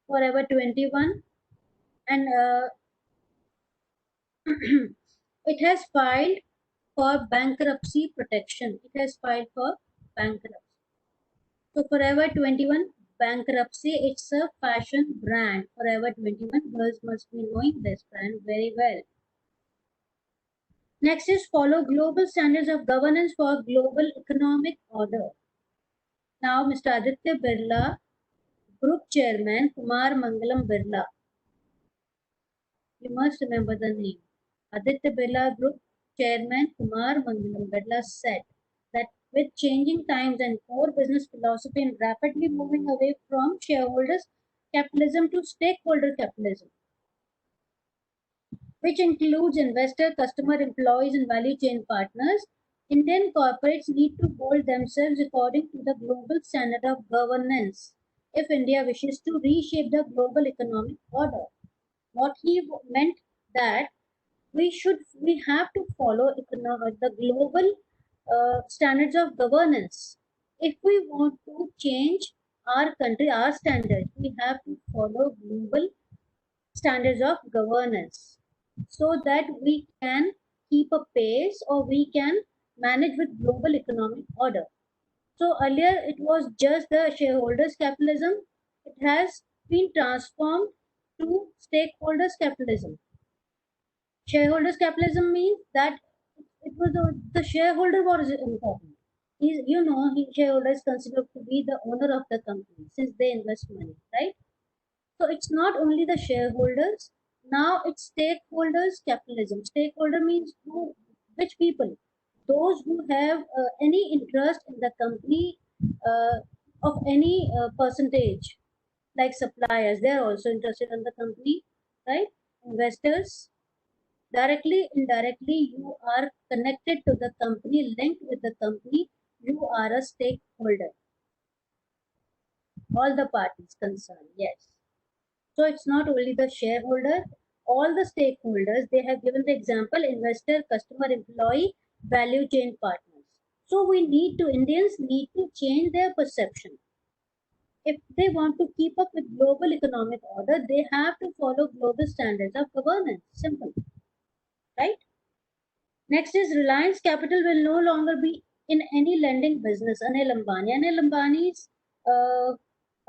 Forever 21, and it has filed for bankruptcy protection. It has filed for bankruptcy. So Forever 21 bankruptcy, it's a fashion brand. Forever 21, girls must be knowing this brand very well. Next is follow global standards of governance for global economic order. Now, Mr. Aditya Birla, Group Chairman Kumar Mangalam Birla. You must remember the name. Aditya Birla Group Chairman Kumar Mangalam Birla said that with changing times and core business philosophy and rapidly moving away from shareholders capitalism to stakeholder capitalism, which includes investor, customer, employees, and value chain partners, Indian corporates need to hold themselves according to the global standard of governance if India wishes to reshape the global economic order. What he meant that we have to follow the global standards of governance. If we want to change our country, our standards, we have to follow global standards of governance so that we can keep a pace or we can manage with global economic order. So earlier it was just the shareholders capitalism. It has been transformed to stakeholders capitalism. Shareholders capitalism means that it was the shareholder was important. shareholder is considered to be the owner of the company since they invest money, right? So it's not only the shareholders, now it's stakeholders capitalism. Stakeholder means which people? Those who have any interest in the company of any percentage, like suppliers, they're also interested in the company, right? Investors, directly, indirectly, you are connected to the company, linked with the company, you are a stakeholder. All the parties concerned, yes. So it's not only the shareholder, all the stakeholders, they have given the example investor, customer, employee, value chain partners. So Indians need to change their perception. If they want to keep up with global economic order, they have to follow global standards of governance. Simple, right? Next is Reliance Capital will no longer be in any lending business. Anil Ambani. Anil Ambani's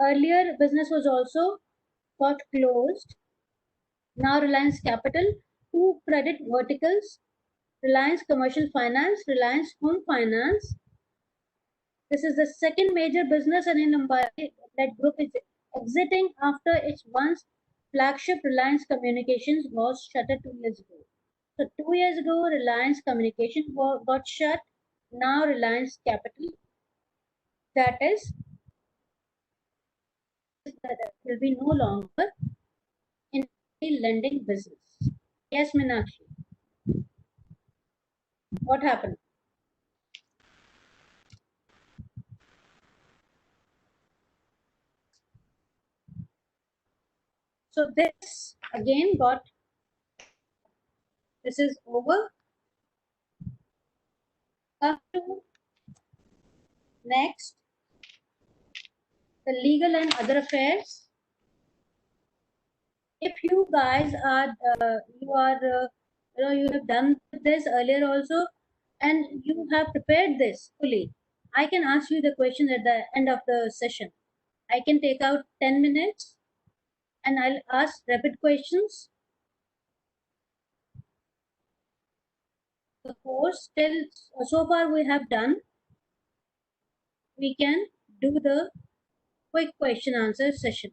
earlier business was also got closed. Now Reliance Capital, two credit verticals, Reliance Commercial Finance, Reliance Home Finance. This is the second major business and in Ambani that group is exiting after its once flagship Reliance Communications was shuttered 2 years ago. So 2 years ago, Reliance Communication got shut. Now Reliance Capital, that is, that will be no longer in the lending business. Yes, Meenakshi. What happened? So this again this is over. Come to next, the legal and other affairs. If you guys are, you have done this earlier also, and you have prepared this fully, I can ask you the question at the end of the session. I can take out 10 minutes and I'll ask rapid questions. The course till so far we have done, we can do the quick question answer session.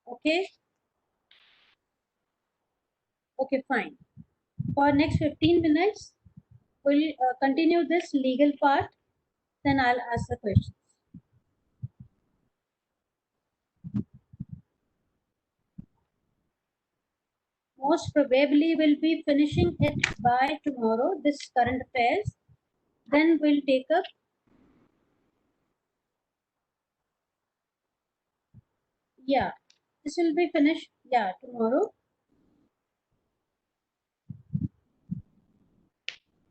Okay? Okay, fine. For next 15 minutes, we'll continue this legal part, then I'll ask the questions. Most probably we'll be finishing it by tomorrow, this current affairs. Then we'll take up this will be finished tomorrow.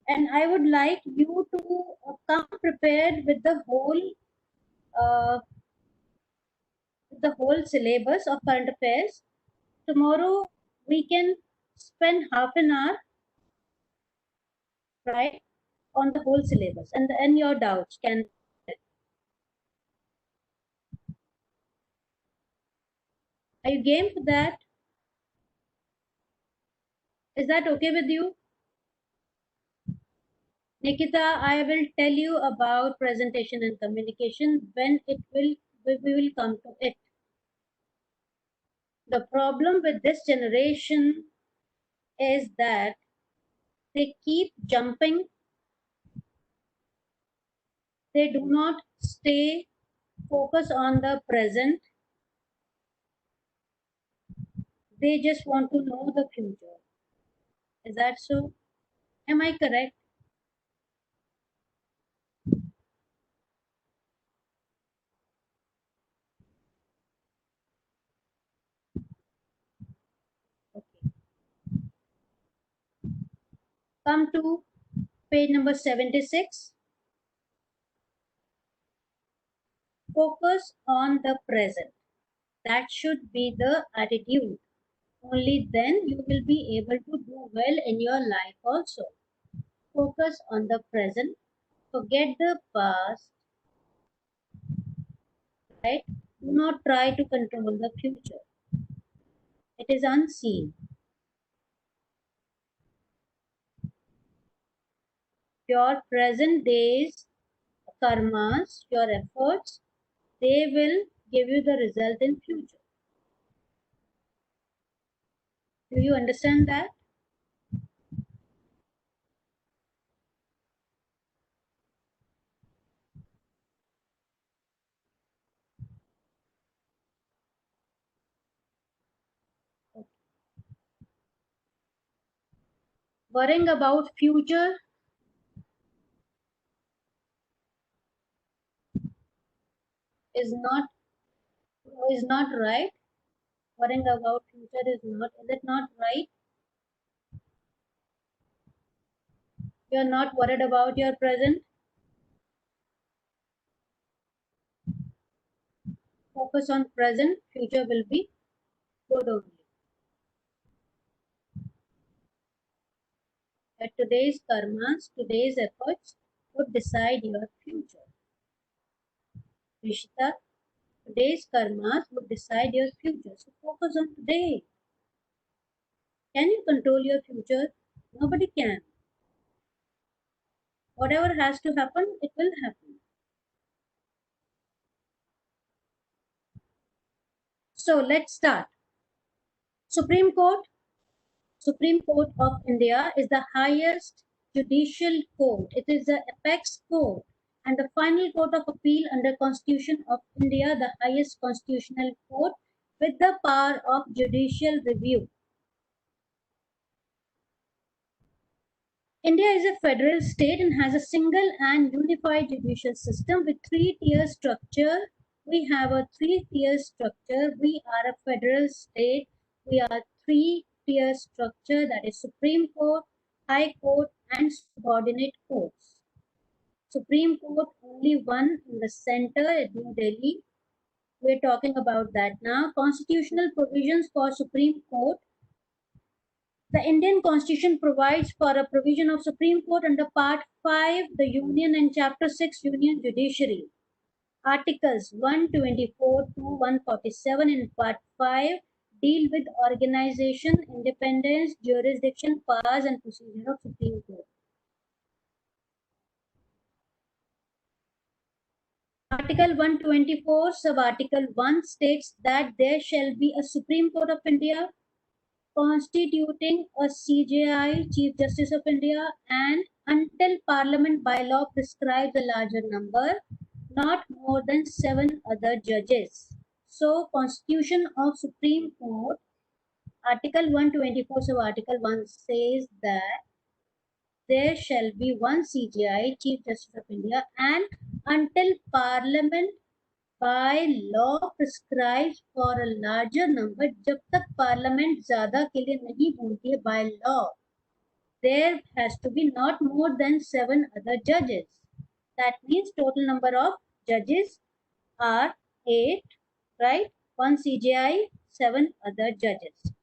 And I would like you to come prepared with uh, the whole syllabus of current affairs. Tomorrow we can spend half an hour, right, on the whole syllabus, and your doubts can. Are you game for that? Is that okay with you? Nikita, I will tell you about presentation and communication when we will come to it. The problem with this generation is that they keep jumping. They do not stay focused on the present. They just want to know the future. Is that so? Am I correct? Okay. Come to page number 76. Focus on the present. That should be the attitude. Only then you will be able to do well in your life also. Focus on the present. Forget the past, right? Do not try to control the future. It is unseen. your present day's karmas, your efforts, they will give you the result in future. Do you understand that? Worrying about future is not right. Worrying about future is it not right? You are not worried about your present. Focus on present. Future will be good only. That today's karmas, today's efforts would decide your future. Rishita, today's karmas would decide your future. So focus on today. Can you control your future? Nobody can. Whatever has to happen, it will happen. So let's start. Supreme Court. Supreme Court of India is the highest judicial court. It is the apex court and the final court of appeal under Constitution of India, the highest constitutional court with the power of judicial review. India is a federal state and has a single and unified judicial system with three-tier structure. We have a three-tier structure. We are a federal state. We are three-tier structure, that is Supreme Court, High Court and subordinate courts. Supreme Court only one in the center at New Delhi. We're talking about that now. Constitutional provisions for Supreme Court. The Indian Constitution provides for a provision of Supreme Court under Part 5, the Union, and Chapter 6, Union Judiciary. Articles 124 to 147 in Part 5 deal with organization, independence, jurisdiction, powers, and procedure of Supreme Court. Article 124, sub-article 1 states that there shall be a Supreme Court of India constituting a CJI, Chief Justice of India, and until Parliament by law prescribes a larger number, not more than 7 other judges. So, Constitution of Supreme Court, Article 124, so Article 1 says that there shall be one CJI, Chief Justice of India, and until Parliament by law prescribes for a larger number, जब तक parliament ज्यादा के लिए नहीं बोलती है by law, there has to be not more than 7 other judges. That means total number of judges are 8, right? 1 CJI, 7 other judges.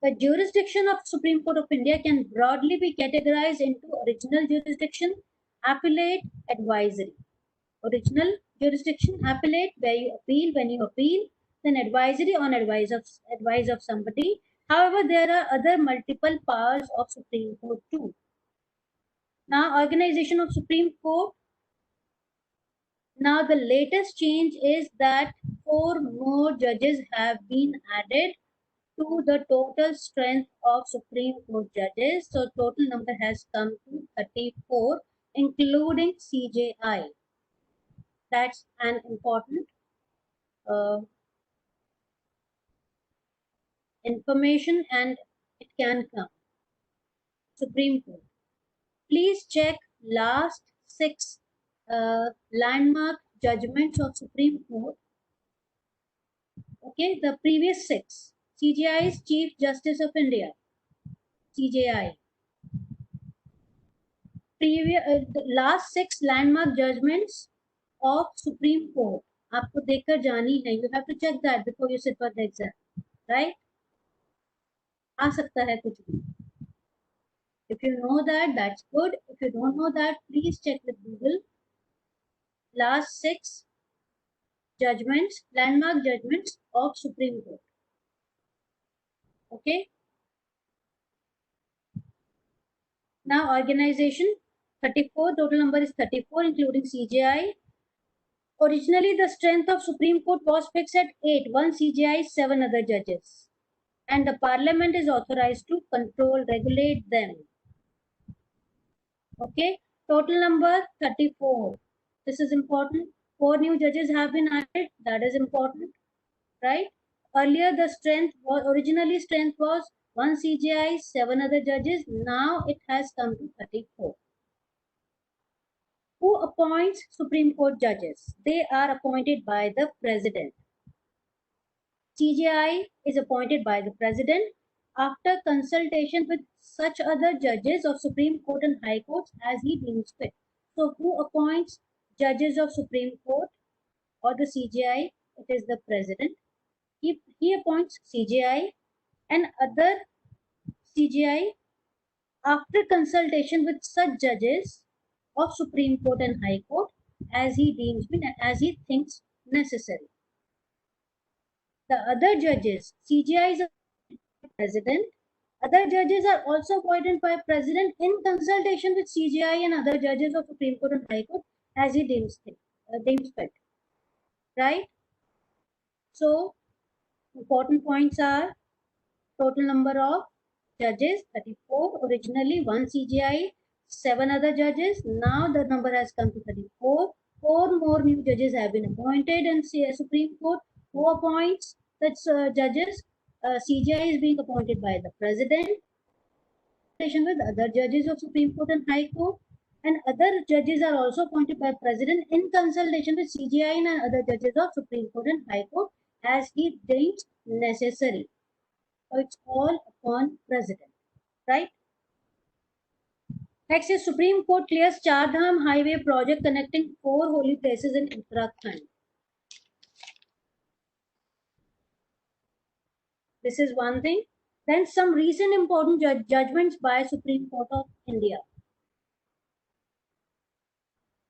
The jurisdiction of Supreme Court of India can broadly be categorized into original jurisdiction, appellate, advisory. Original jurisdiction, appellate, where you appeal when you appeal, then advisory on advice of somebody. However, there are other multiple powers of Supreme Court too. Now, organization of Supreme Court. Now, the latest change is that 4 more judges have been added to the total strength of Supreme Court judges. So, total number has come to 34, including CJI. That's an important information and it can come. Supreme Court. Please check last 6 landmark judgments of Supreme Court. Okay, the previous 6. CJI is Chief Justice of India. CJI. The last 6 landmark judgments of Supreme Court. आपको देखकर जानी है. You have to check that before you sit for the exam, right? आ सकता है कुछ भी. If you know that, that's good. If you don't know that, please check with Google. Last 6 judgments, landmark judgments of Supreme Court. Okay. Now organization 34, total number is 34 including CJI. Originally the strength of Supreme Court was fixed at 8, 1 CJI, 7 other judges. And the parliament is authorized to control, regulate them. Okay, total number 34. This is important. 4 new judges have been added. That is important, right? Earlier the strength was originally strength was 1 CJI, 7 other judges. Now it has come to 34. Who appoints Supreme Court judges? They are appointed by the president. CJI is appointed by the president after consultation with such other judges of Supreme Court and High Courts as he deems fit. So who appoints judges of Supreme Court or the CJI? It is the president. He appoints CJI and other CJI after consultation with such judges of Supreme Court and High Court as he deems as he thinks necessary. The other judges, CJI is a president. Other judges are also appointed by president in consultation with CJI and other judges of Supreme Court and High Court as he deems fit. Right? So important points are total number of judges 34, originally 1 CJI, 7 other judges. Now the number has come to 34. 4 more new judges have been appointed in Supreme Court. Who appoints such judges? CJI is being appointed by the president with other judges of Supreme Court and High Court, and other judges are also appointed by president in consultation with CJI and other judges of Supreme Court and High Court as he deems necessary. So it's all upon president, right? Next is Supreme Court clears Char Dham highway project connecting 4 holy places in Uttarakhand. This is one thing. Then some recent important judgments by Supreme Court of India.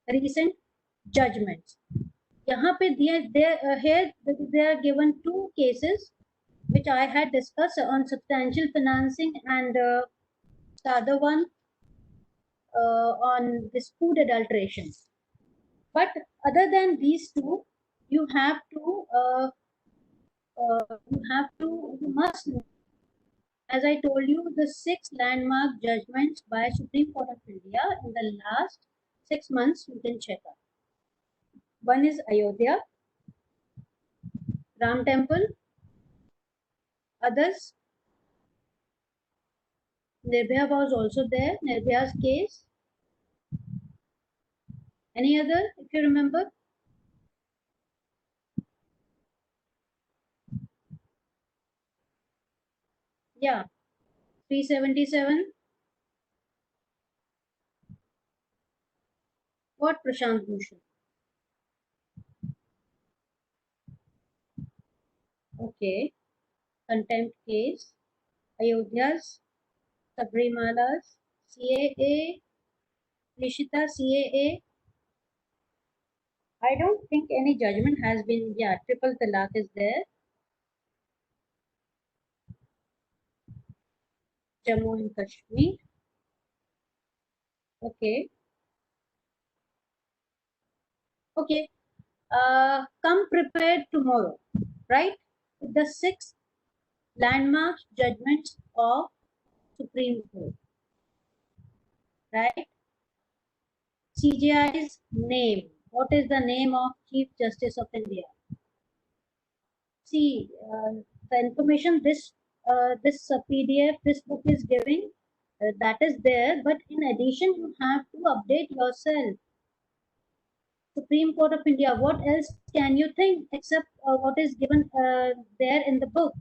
Recent judgments. यहाँ पे here they are given 2 cases which I had discussed on substantial financing and the other one on this food adulteration. But other than these 2, you must know, as I told you, the 6 landmark judgments by Supreme Court of India in the last 6 months. You can check out. One is Ayodhya, Ram Temple, others. Nirbhaya was also there, Nirbhaya's case. Any other, if you remember? Yeah, 377. What, Prashant Bhushan? Okay, contempt case, Ayodhya's, Sabrimala's, CAA, Nishita, CAA. I don't think any judgment has been, yeah, triple talaq is there. Jammu and Kashmir. Okay. Okay. Come prepared tomorrow, right? The 6 landmark judgments of Supreme Court, right? CJI's name. What is the name of Chief Justice of India? See, the information this PDF, this book is giving, that is there, but in addition, you have to update yourself. Supreme Court of India, what else can you think except what is given there in the book?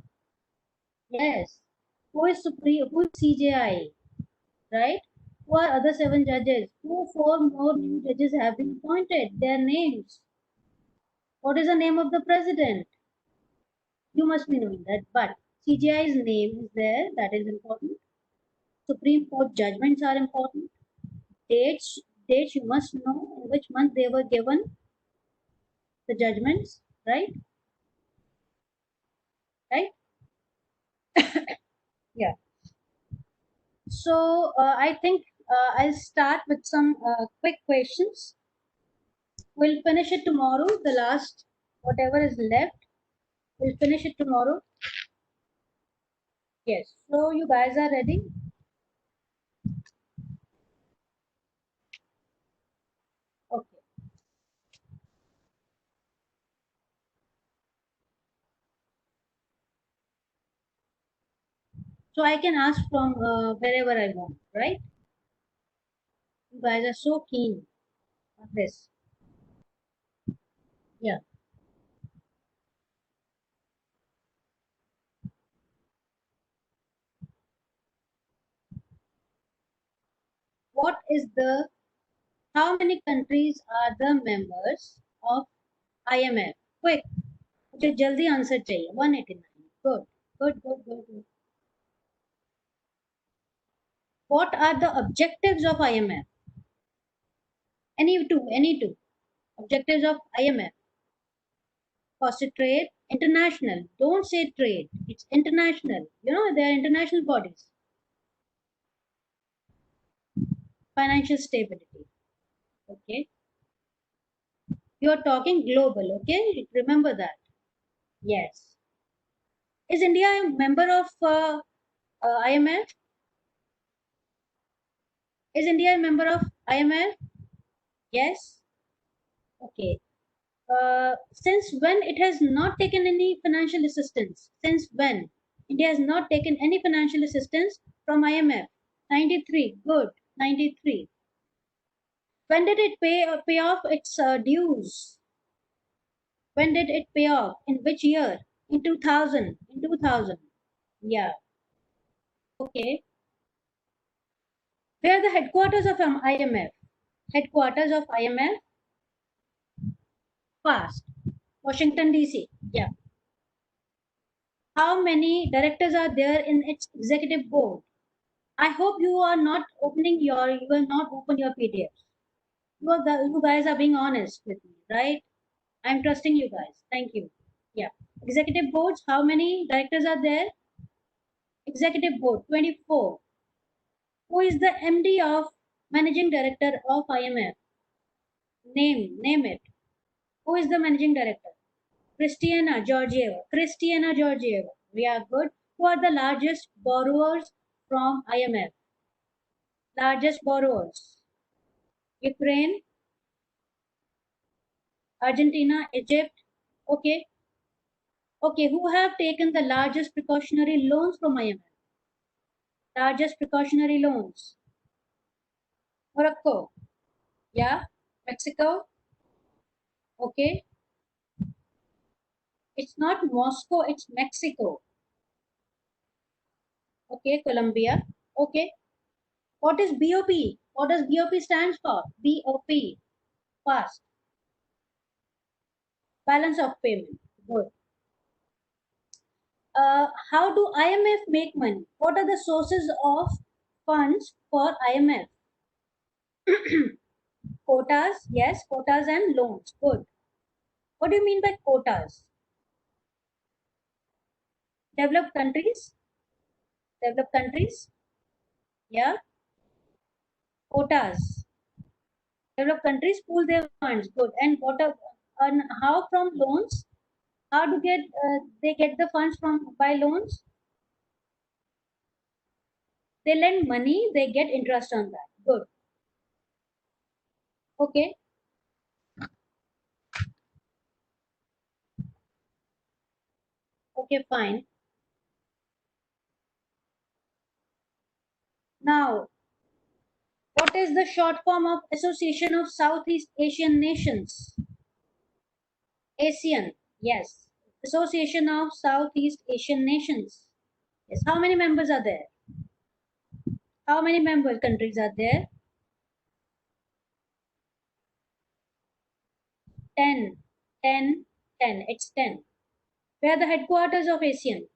Yes. Who is CJI, right? Who are other 7 judges? 4 more new judges have been appointed. Their names. What is the name of the president? You must be knowing that, but CJI's name is there. That is important. Supreme Court judgments are important. Dates you must know in which month they were given. The judgments, right? Right? Yeah. So I think I'll start with some quick questions. We'll finish it tomorrow. The last, whatever is left, we'll finish it tomorrow. Yes. So you guys are ready? Okay. So I can ask from wherever I want, right? You guys are so keen on this. Yeah. What is the, how many countries are the members of IMF? Quick. मुझे जल्दी answer चाहिए. 189. Good. Good, good, good, good. What are the objectives of IMF? Any two. Objectives of IMF. Foster trade, international. Don't say trade. It's international. You know, they are international bodies. Financial stability. Okay. You are talking global. Okay. Remember that. Yes. Is India a member of IMF? Is India a member of IMF? Yes. Okay. Since when it has not taken any financial assistance? Since when? India has not taken any financial assistance from IMF. 93. Good. 93. When did it pay off its dues? When did it pay off? In which year? In 2000. In 2000. Yeah. Okay. Where are the headquarters of IMF? Headquarters of IMF? Fast. Washington DC. Yeah. How many directors are there in its executive board? I hope you are not you will not open your PDFs. You guys are being honest with me, right? I'm trusting you guys. Thank you. Yeah. Executive boards, how many directors are there? Executive board, 24. Who is the MD of Managing Director of IMF? Name it. Who is the Managing Director? Christiana Georgieva. Christiana Georgieva. We are good. Who are the largest borrowers from IMF? Largest borrowers. Ukraine, Argentina, Egypt. Okay. Okay. Who have taken the largest precautionary loans from IMF? Largest precautionary loans. Morocco. Yeah. Mexico. Okay. It's not Moscow, it's Mexico. Okay. Colombia. Okay. What is BOP? What does BOP stands for? BOP. Fast. Balance of payment. Good. How do IMF make money? What are the sources of funds for IMF? Quotas, yes, quotas and loans. Good. What do you mean by quotas? Developed countries? Developed countries? Yeah. Quotas. Developed countries pool their funds. Good. And how from loans? How do they get the funds from by loans? They lend money, they get interest on that. Good. Okay. Okay, fine. Now, what is the short form of Association of Southeast Asian Nations? ASEAN. Yes. Association of Southeast Asian Nations. Yes. How many members are there? How many member countries are there? 10. 10. 10. It's 10. Where are the headquarters of ASEAN?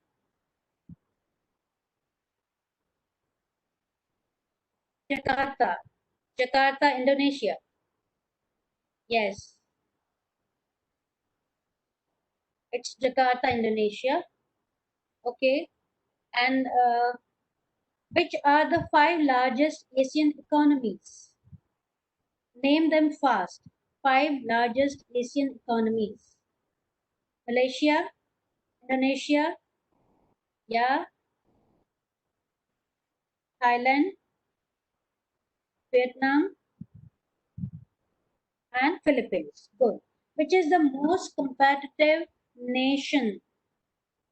Jakarta. Jakarta, Indonesia. Yes. It's Jakarta, Indonesia. Okay. And Which are the five largest Asian economies? Name them fast. Five largest Asian economies. Malaysia, Indonesia, yeah, Thailand, Vietnam, and Philippines. Good. Which is the most competitive nation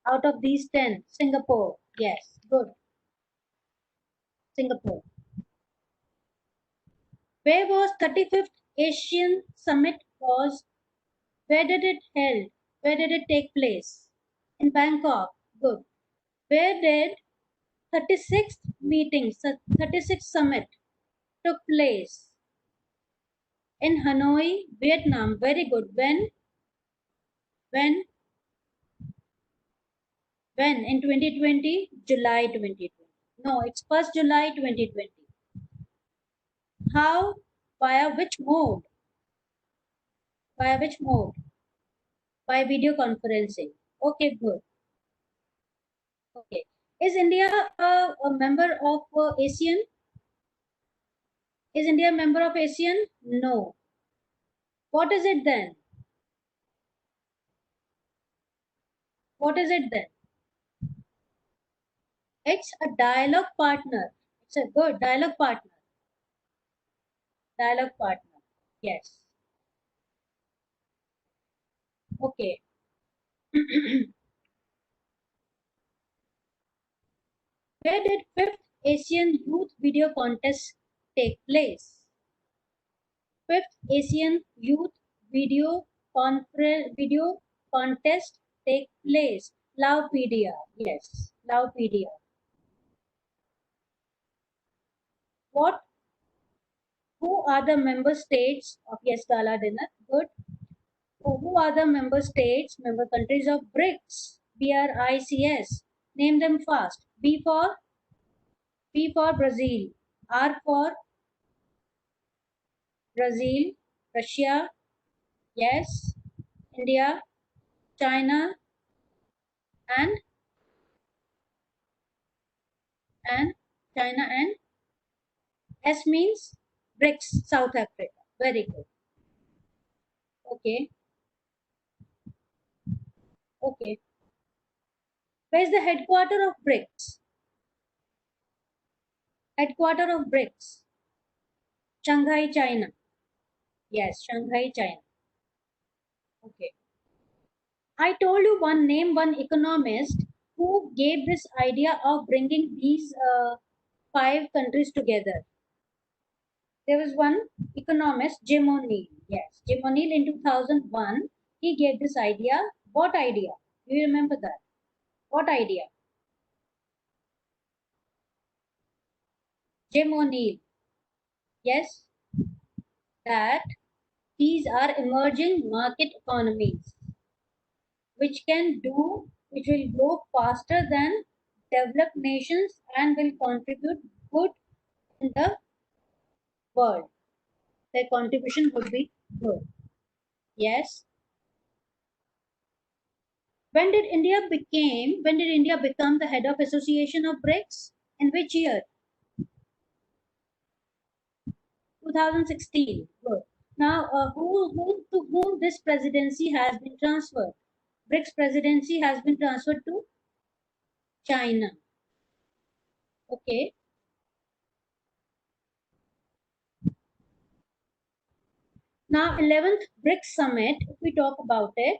out of these 10? Singapore. Yes, good. Singapore. Where was 35th Asian Summit was? Where did it held? Where did it take place? In Bangkok. Good. Where did 36th meetings, 36th summit took place? In Hanoi, Vietnam. Very good. When? When? In 2020? July 2020. No, it's 1st July 2020. How? Via which mode? Via which mode? By video conferencing. Okay, good. Okay. Is India a member of ASEAN? Is India a member of ASEAN? No. What is it then? What is it then? It's a dialogue partner. It's a good dialogue partner. Dialogue partner. Yes. Okay. Where did fifth Asian Youth Video Contest take place? Fifth Asian Youth Video Contest take place. Laupedia. Yes. Laupedia. What? Who are the member states of Yes Gala Dinner? Good. Who are the member states, member countries of BRICS? BRICS. Name them fast. B for Brazil. R for Brazil. Russia. Yes. India. China. And and China and S means BRICS. South Africa. Very good. Okay. Okay. Where is the headquarter of BRICS? Headquarter of BRICS. Shanghai, China. Yes, Shanghai, China. Okay. I told you one economist who gave this idea of bringing these five countries together. There was one economist, Jim O'Neill. Yes, Jim O'Neill in 2001, he gave this idea. What idea? Do you remember that? What idea? Jim O'Neill. Yes, that these are emerging market economies which will grow faster than developed nations and will contribute good in the world. Their contribution would be good. Yes. When did India become the head of association of BRICS? In which year? 2016. Good. Now, to whom this presidency has been transferred? BRICS presidency has been transferred to China. Okay. Now, 11th BRICS summit, if we talk about it,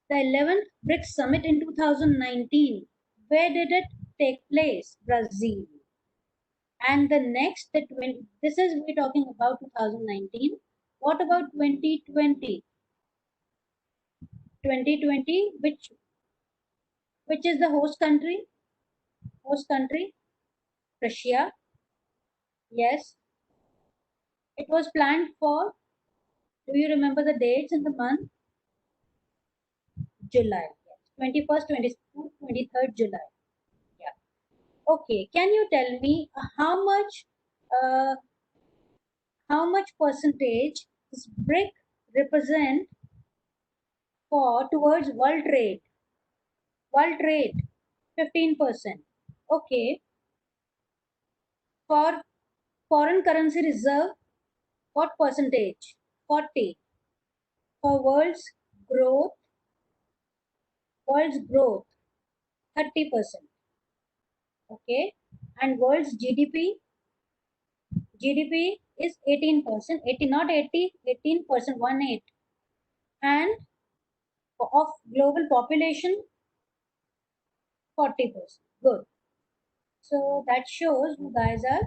the 11th BRICS summit in 2019, where did it take place? Brazil. And the next, this is we're talking about 2019. What about 2020? 2020, which is the host country? Host country, Russia. Yes. It was planned for, do you remember the dates in the month? July. Yes. 21st, 22nd, 23rd July. Yeah. Okay. Can you tell me uh, how much percentage does BRIC represent for towards world trade? World trade, 15%. Okay. For foreign currency reserve, what percentage? 40. For world's growth, 30%. Okay, and world's GDP is 18%. 80, not 80, 18%, 18. And of global population, 40%. Good. So that shows you guys are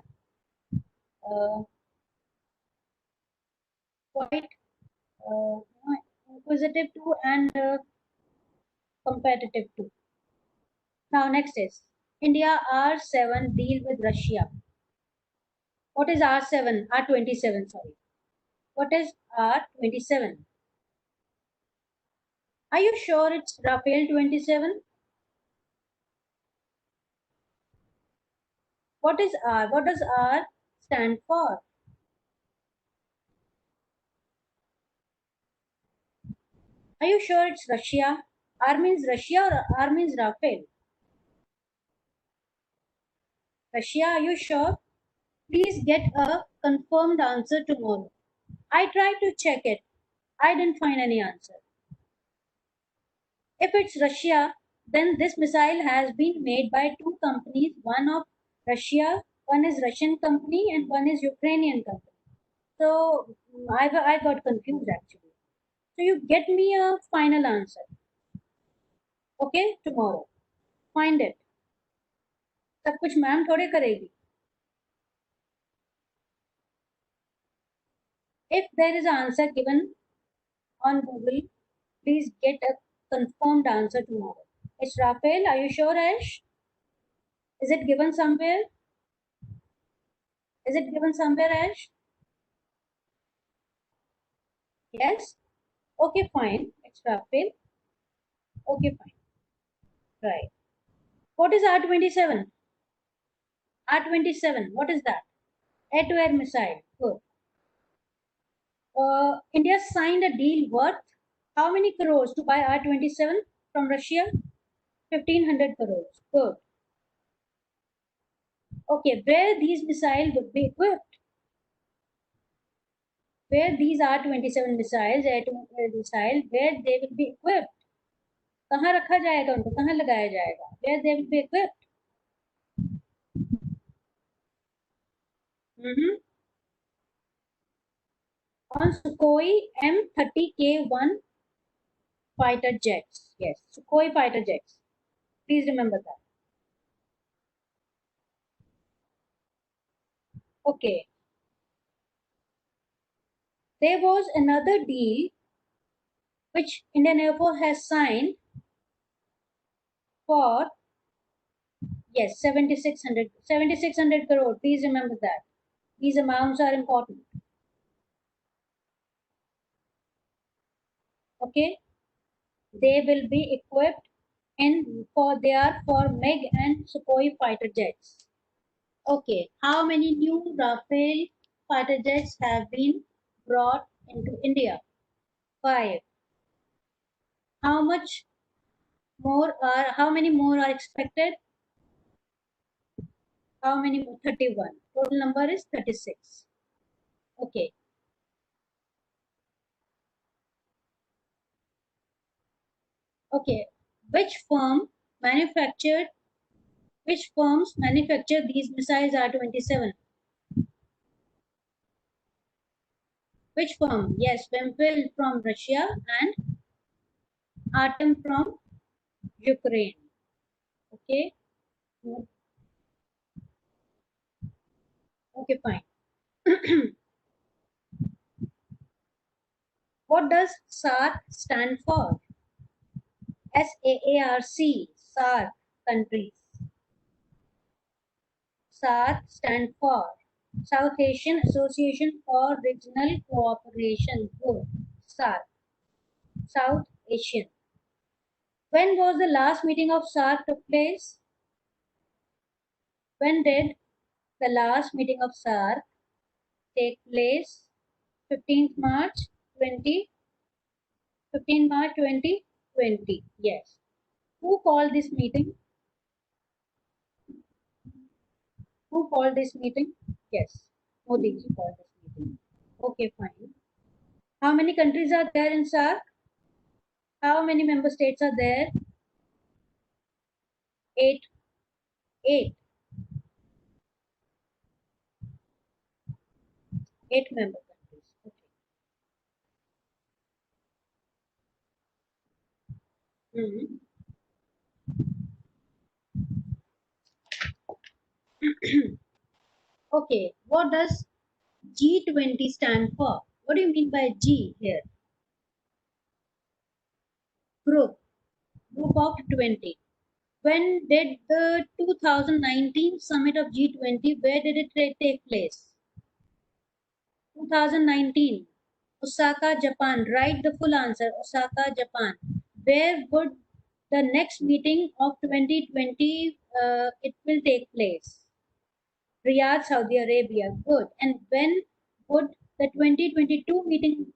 uh, quite inquisitive too and competitive too. Now next is India R7 deal with Russia. What is R7? R27, sorry. What is R27? Are you sure it's Rafale 27? What is R? What does R stand for? Are you sure it's Russia? R means Russia or R means Rafale? Russia, are you sure? Please get a confirmed answer tomorrow. I tried to check it. I didn't find any answer. If it's Russia, then this missile has been made by two companies. One of Russia, one is Russian company and one is Ukrainian company. So I got confused actually. So you get me a final answer. Okay, tomorrow. Find it. सब कुछ ma'am थोड़े करेगी. If there is an answer given on Google, please get a confirmed answer tomorrow. It's Rafael. Are you sure, Ash? Is it given somewhere? Is it given somewhere, Ash? Yes? Okay, fine. It's Rafael. Okay, fine. Right. What is R27? R27. What is that? Air-to-air missile. Good. India signed a deal worth how many crores to buy R27 from Russia? 1500 crores. Good. Okay, where these missiles would be equipped? Where these R27 missiles, air-to-air missile, where they will be equipped? कहाँ रखा जाएगा उनको? कहाँ लगाया जाएगा? Where they will be equipped? On Sukhoi M30K1 fighter jets. Yes, Sukhoi fighter jets. Please remember that. Okay. There was another deal which Indian Air Force has signed for, yes, 7600 crore. Please remember that. These amounts are important. Okay. They will be equipped they are for MiG and Sukhoi fighter jets. Okay. How many new Rafale fighter jets have been brought into India? 5. How many more are expected? How many more? 31. Total number is 36. Okay. Okay. Which firms manufacture these missiles R27? Which firm? Yes, Vempel from Russia and Atom from Ukraine. Okay. Okay, fine. What does SAARC stand for? SAARC, SAARC countries. SAARC stand for South Asian Association for Regional Cooperation. Good. SAARC, South Asian. When was the last meeting of SAARC took place? When did the last meeting of SAARC take place? 15th March 20, 15 March 2020. Yes. Who called this meeting? Who called this meeting? Yes, Modi ji called this meeting. Okay, fine. How many countries are there in SAARC? How many member states are there? Eight. Eight. Eight member countries. Okay. Okay. What does G20 stand for? What do you mean by G here? Group. Group of 20. When did the 2019 summit of G20, where did it take place? 2019. Osaka, Japan. Write the full answer. Osaka, Japan. Where would the next meeting of 2020 it will take place? Riyadh, Saudi Arabia. Good. And when would the 2022 meeting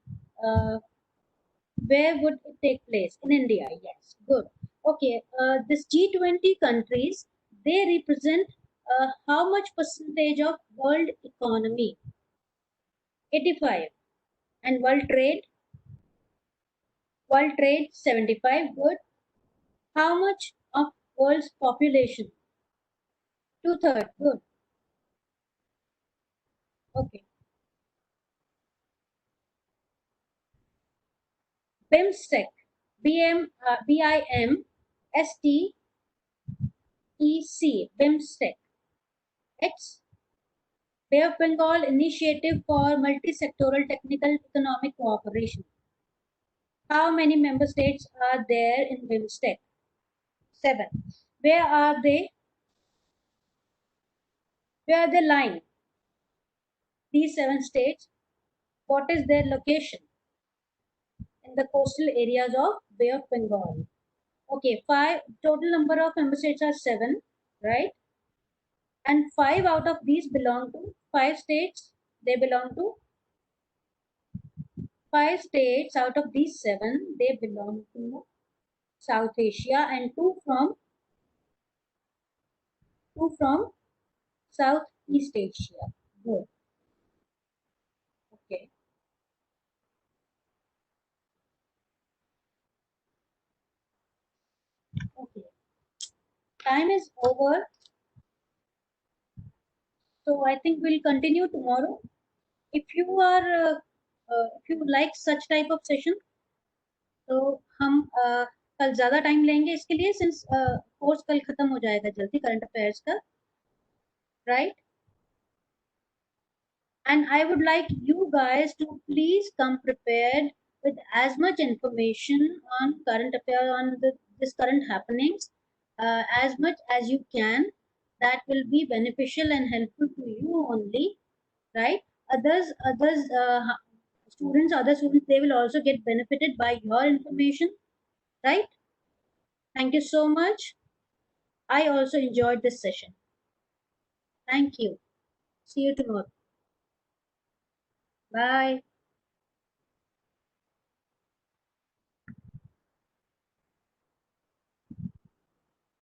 where would it take place? In India. Yes. Good. Okay. This G20 countries, they represent how much percentage of world economy? 85. And world trade 75. Good. How much of world's population? Two-thirds. Good. Okay. BIMSTEC. BIMSTEC. BIMSTEC. It's Bay of Bengal Initiative for Multi-Sectoral Technical Economic Cooperation. How many member states are there in BIMSTEC? 7. Where are they? Where are they lying? These 7 states. What is their location? In the coastal areas of Bay of Bengal. Okay, 5. Total number of member states are 7, right? And 5 out of these belong to 5 states. They belong to 5 states out of these 7. They belong to South Asia, and two from Southeast Asia. Good. Okay. Okay. Time is over. So I think we'll continue tomorrow. If you like such type of session, तो हम कल ज़्यादा time लेंगे इसके लिए, since course कल ख़त्म हो जाएगा जल्दी करंट अफेयर्स का, right? And I would like you guys to please come prepared with as much information on current affairs, on this current happenings, as much as you can. That will be beneficial and helpful to you only, right? Others other students, they will also get benefited by your information, right? Thank you so much. I also enjoyed this session. Thank you. See you tomorrow. Bye.